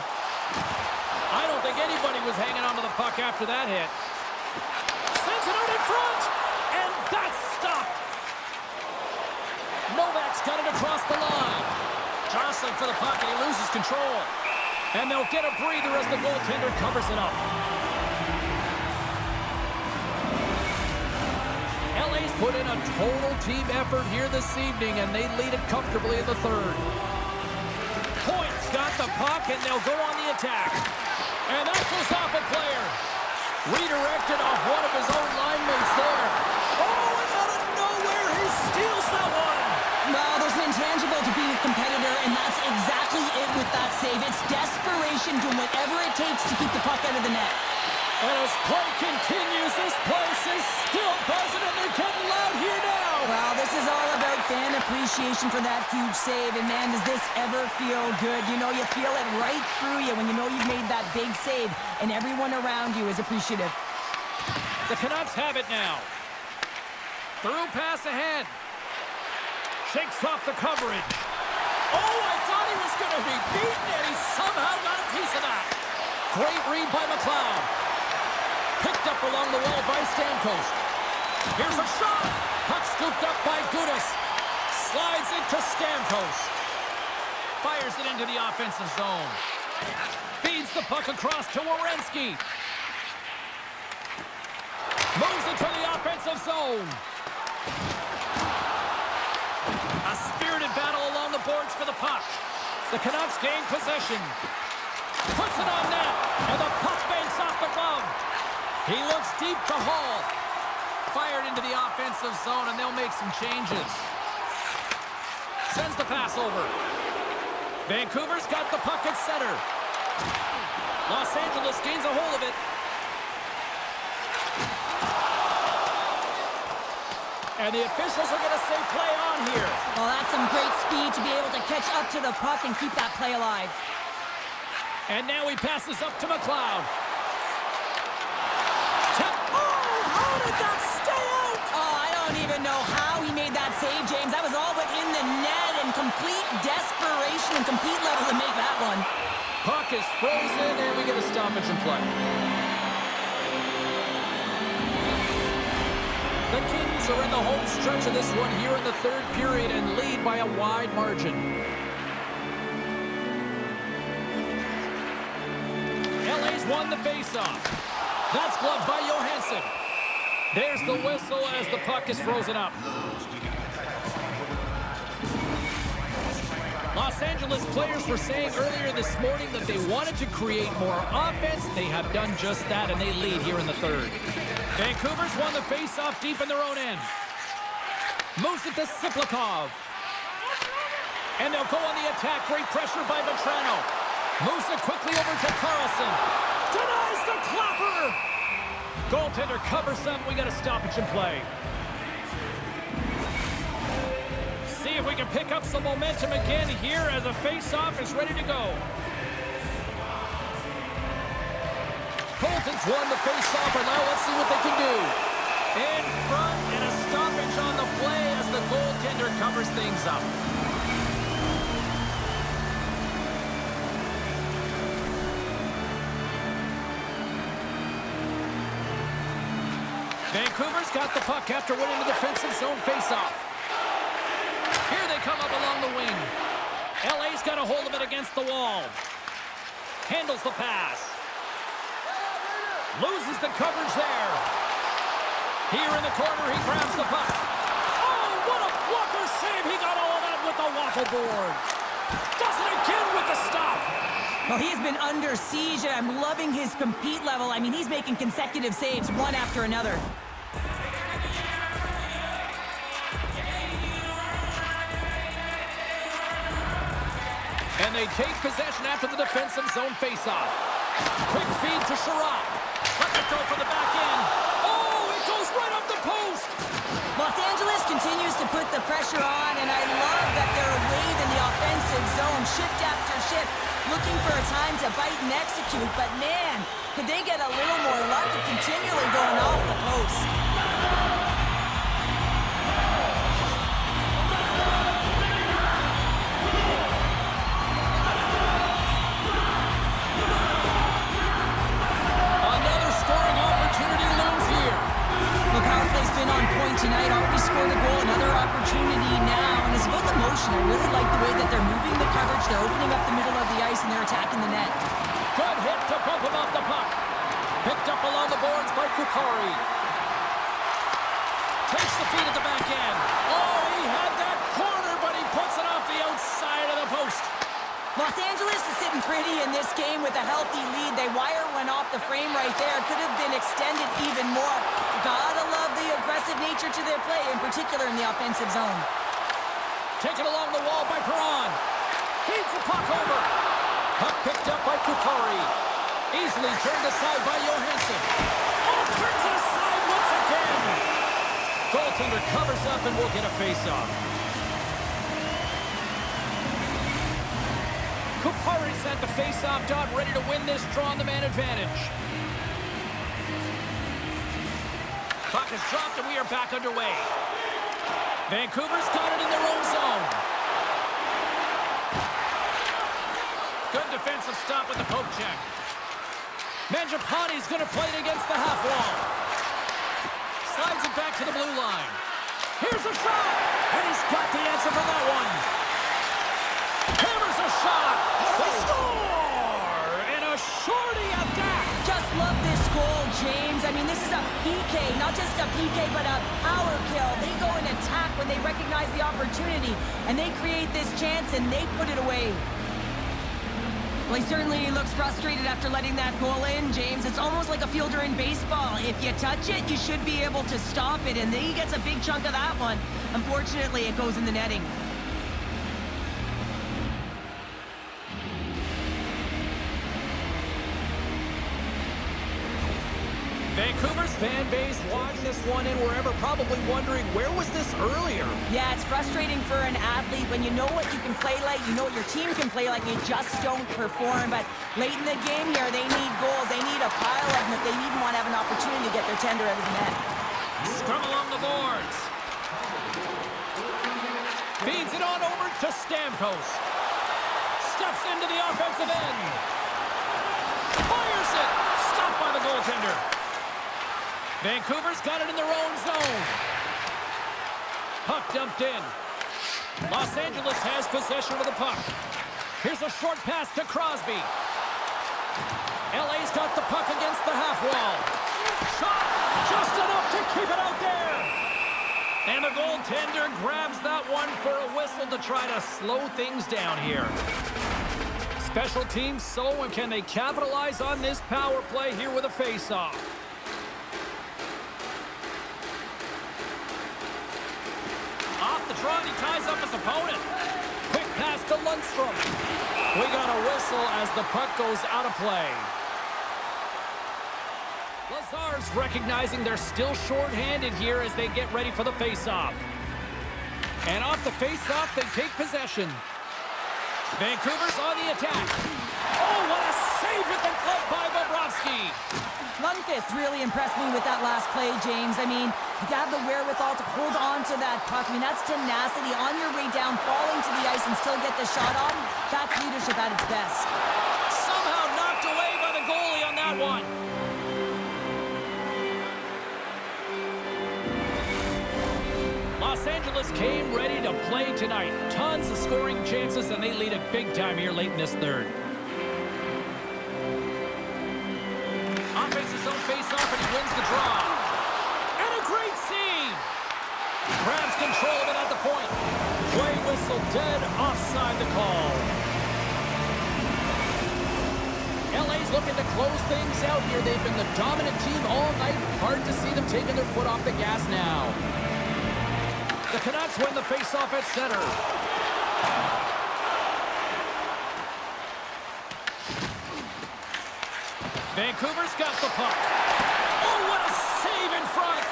I don't think anybody was hanging onto the puck after that hit. Sends it out in front, and that's stopped. Novak's got it across the line. Jostling for the puck, and he loses control. And they'll get a breather as the goaltender covers it up. LA's put in a total team effort here this evening, and they lead it comfortably in the third. Point's got the puck, and they'll go on the attack. And that goes off a player. Redirected off one of his own line mates there. Oh, and out of nowhere, he steals that one. No, there's an intangible to being a competitor, and that's exactly it with that save. It's desperation, doing whatever it takes to keep the puck out of the net. And as play continues, this place is still buzzing, and they're getting loud here now. Well, this is all about fan appreciation for that huge save, and man, does this ever feel good. You know, you feel it right through you when you know you've made that big save, and everyone around you is appreciative. The Canucks have it now. Through pass ahead. Shakes off the coverage. Oh, I thought he was going to be beaten, and he somehow got a piece of that. Great read by McLeod. Picked up along the wall by Stamkos. Here's a shot. Puck scooped up by Gudas. Slides it to Stamkos. Fires it into the offensive zone. Feeds the puck across to Werenski. Moves it to the offensive zone. A spirited battle along the boards for the puck. The Canucks gain possession. Puts it on net, and the puck banks off the glove. He looks deep to Hall. Fired into the offensive zone, and they'll make some changes. Sends the pass over. Vancouver's got the puck at center. Los Angeles gains a hold of it. And the officials are going to say play on here. Well, that's some great speed to be able to catch up to the puck and keep that play alive. And now he passes up to McLeod. Oh, how did that stay out? Oh, I don't even know how he made that save, James. That was all but in the net, and complete desperation and complete level to make that one. Puck is frozen, and we get a stoppage in play. The Kings are in the home stretch of this one here in the third period and lead by a wide margin. LA's won the faceoff. That's gloved by Johansson. There's the whistle as the puck is frozen up. Los Angeles players were saying earlier this morning that they wanted to create more offense. They have done just that, and they lead here in the third. Vancouver's won the faceoff deep in their own end. Moves it to Siplikov. And they'll go on the attack. Great pressure by Vetrano. Moves it quickly over to Carlson. Denies the clapper. Goaltender covers them. We got a stoppage in play. See if we can pick up some momentum again here as the faceoff is ready to go. Colton's won the faceoff, and now let's see what they can do. In front, and a stoppage on the play as the goaltender covers things up. Vancouver's got the puck after winning the defensive zone faceoff. Here they come up along the wing. LA's got a hold of it against the wall. Handles the pass. Loses the coverage there. Here in the corner, he grabs the puck. Oh, what a blocker save. He got all of that with the waffle board. Does it again with the stop. Well, he's been under siege, and I'm loving his compete level. I mean, he's making consecutive saves, one after another. And they take possession after the defensive zone faceoff. Quick feed to Sherrod. Lets it go for the back end. Oh, it goes right up the post. Los Angeles continues to put the pressure on, and I love that they're away in the offensive zone, shift after shift, looking for a time to bite and execute. But man, could they get a little more luck at continually going off the post? Tonight, already scored a goal, another opportunity now, and it's about the motion. I really like the way that they're moving the puck They're opening up the middle of the ice, and they're attacking the net. Good hit to bump him off the puck. Picked up along the boards by Kukari. Takes the feed at the back end. Oh, he had that corner, but he puts it off the outside of the post. Los Angeles is sitting pretty in this game with a healthy lead. They wire one off the frame right there. Could have been extended even more. Gotta love the aggressive nature to their play, in particular in the offensive zone. Taken along the wall by Perron. Feeds the puck over. Puck picked up by Kukari. Easily turned aside by Johansson. Oh, turns it aside once again. Goaltender covers up and will get a face-off. Kukari's at the face-off dot, ready to win this draw on the man advantage. Puck is dropped and we are back underway. Vancouver's got it in their own zone. Good defensive stop with the poke check. Mangiapane's going to play it against the half wall. Slides it back to the blue line. Here's a shot! And he's got the answer for that one. Hammers a shot! They score! And a shorty at that! Just love this goal, James. I mean, this is a PK, not just a PK, but a power kill. They go and attack when they recognize the opportunity, and they create this chance, and they put it away. Well, he certainly looks frustrated after letting that goal in, James. It's almost like a fielder in baseball. If you touch it, you should be able to stop it, and he gets a big chunk of that one. Unfortunately, it goes in the netting. Vancouver's fan base watching this one in wherever, probably wondering, where was this earlier? Yeah, it's frustrating for an athlete when you know what you can play like, you know what your team can play like, and you just don't perform. But late in the game here, they need goals. They need a pile of them if they even want to have an opportunity to get their tender out of the net. Scrum along the boards. Feeds it on over to Stamkos. Steps into the offensive end. Fires it. Stopped by the goaltender. Vancouver's got it in their own zone. Puck dumped in. Los Angeles has possession of the puck. Here's a short pass to Crosby. LA's got the puck against the half wall. Shot! Just enough to keep it out there. And the goaltender grabs that one for a whistle to try to slow things down here. Special teams, so and can they capitalize on this power play here with a face-off? Off the draw, he ties up his opponent. Quick pass to Lundstrom. We got a whistle as the puck goes out of play. Lazar's recognizing they're still short-handed here as they get ready for the face-off. And off the face-off, they take possession. Vancouver's on the attack. Oh, what a save with the glove by Bobrovsky. Lundqvist really impressed me with that last play, James. I mean, you have the wherewithal to hold on to that puck. I mean, that's tenacity on your way down, falling to the ice and still get the shot off. That's leadership at its best. Somehow knocked away by the goalie on that one. Los Angeles came ready to play tonight. Tons of scoring chances, and they lead it big time here late in this third. Offense his own face-off, and he wins the draw. And a great save! Grabs control of it at the point. Play whistle dead, offside the call. LA's looking to close things out here. They've been the dominant team all night. Hard to see them taking their foot off the gas now. The Canucks win the face-off at center. Vancouver's got the puck. Oh, what a save in front.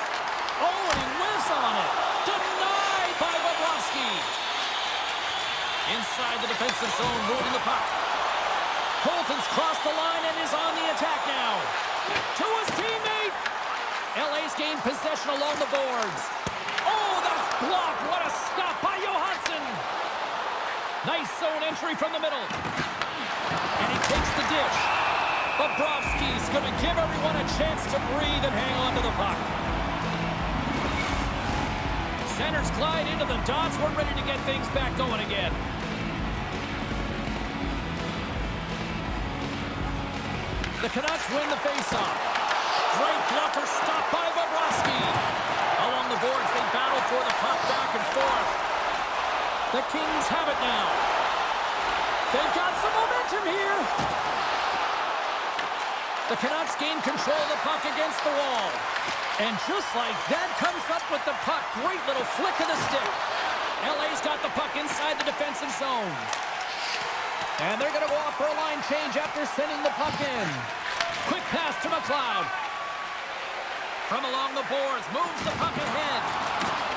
Oh, and he whiffs on it. Denied by Bobrovsky. Inside the defensive zone, moving the puck. Colton's crossed the line and is on the attack now. To his teammate. LA's gained possession along the boards. Oh, that's blocked. What a stop by Johansson. Nice zone entry from the middle. And he takes the dish. Bobrovsky's going to give everyone a chance to breathe and hang on to the puck. Centers glide into the dots. We're ready to get things back going again. The Canucks win the faceoff. Great blocker stopped by Bobrovsky. Along the boards, they battle for the puck back and forth. The Kings have it now. They've got some momentum here. The Canucks gain control of the puck against the wall. And just like that, comes up with the puck. Great little flick of the stick. LA's got the puck inside the defensive zone. And they're going to go off for a line change after sending the puck in. Quick pass to McLeod. From along the boards, moves the puck ahead.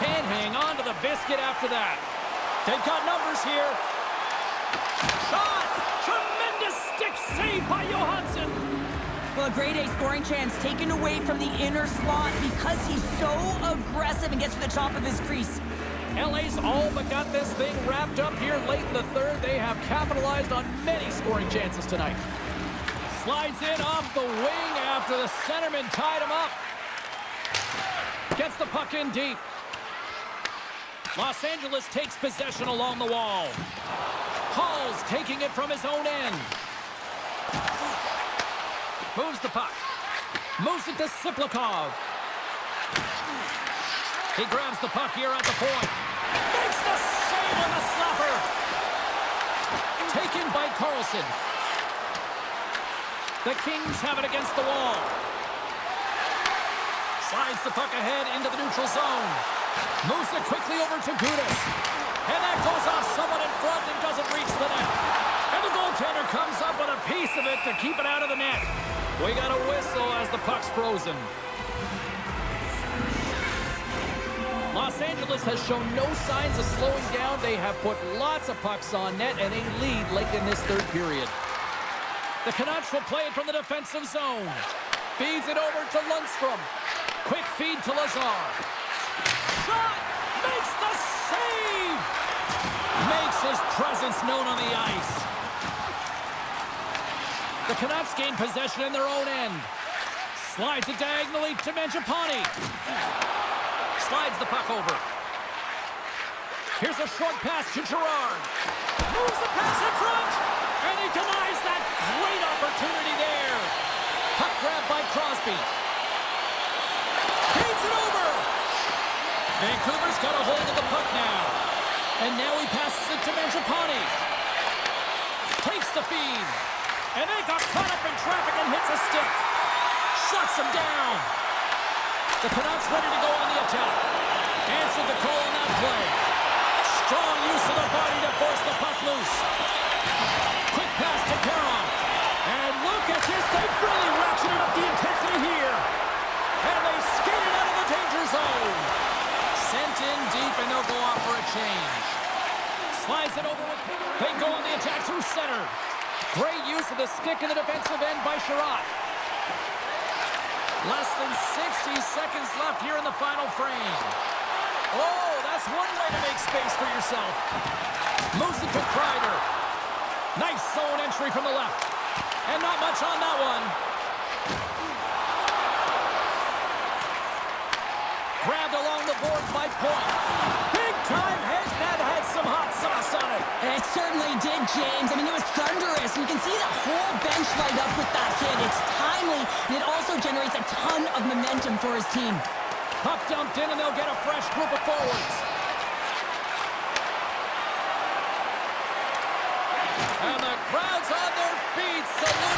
Can't hang on to the biscuit after that. They've got numbers here. Shot! Tremendous stick save by Johansson. Well, a grade A scoring chance taken away from the inner slot because he's so aggressive and gets to the top of his crease. LA's all but got this thing wrapped up here late in the third. They have capitalized on many scoring chances tonight. Slides in off the wing after the centerman tied him up. Gets the puck in deep. Los Angeles takes possession along the wall. Hall's taking it from his own end. Moves the puck. Moves it to Siplikov. He grabs the puck here at the point. Makes the save on the slapper. Taken by Carlson. The Kings have it against the wall. Slides the puck ahead into the neutral zone. Moves it quickly over to Gudas. And that goes off someone in front and doesn't reach the net. And the goaltender comes up with a piece of it to keep it out of the net. We got a whistle as the puck's frozen. Los Angeles has shown no signs of slowing down. They have put lots of pucks on net and a lead late in this third period. The Canucks will play it from the defensive zone. Feeds it over to Lundstrom. Quick feed to Lazar. Shot! Makes the save! Makes his presence known on the ice. The Canucks gain possession in their own end. Slides it diagonally to Mangiapane. Slides the puck over. Here's a short pass to Girard. Moves the pass in front. And he denies that great opportunity there. Puck grabbed by Crosby. Feeds it over. Vancouver's got a hold of the puck now. And now he passes it to Mangiapane. Takes the feed. And they got caught up in traffic and hits a stick. Shuts him down. The Canucks ready to go on the attack. Answered the call on that play. Strong use of the body to force the puck loose. Quick pass to Caron. And look at this. They've really ratcheted up the intensity here. And they skated out of the danger zone. Sent in deep, and they'll go off for a change. Slides it over with... They go on the attack through center. Great use of the stick in the defensive end by Sherratt. Less than 60 seconds left here in the final frame. Oh, that's one way to make space for yourself. Moves it to Kreider. Nice zone entry from the left. And not much on that one. Grabbed along the boards by Point. Big time head net had some hot sauce on it. It certainly did, James. I mean, it was thunderous. You can see the whole bench light up with that hit. It's timely, and it also generates a ton of momentum for his team. Puck dumped in, and they'll get a fresh group of forwards. And the crowd's on their feet, saluting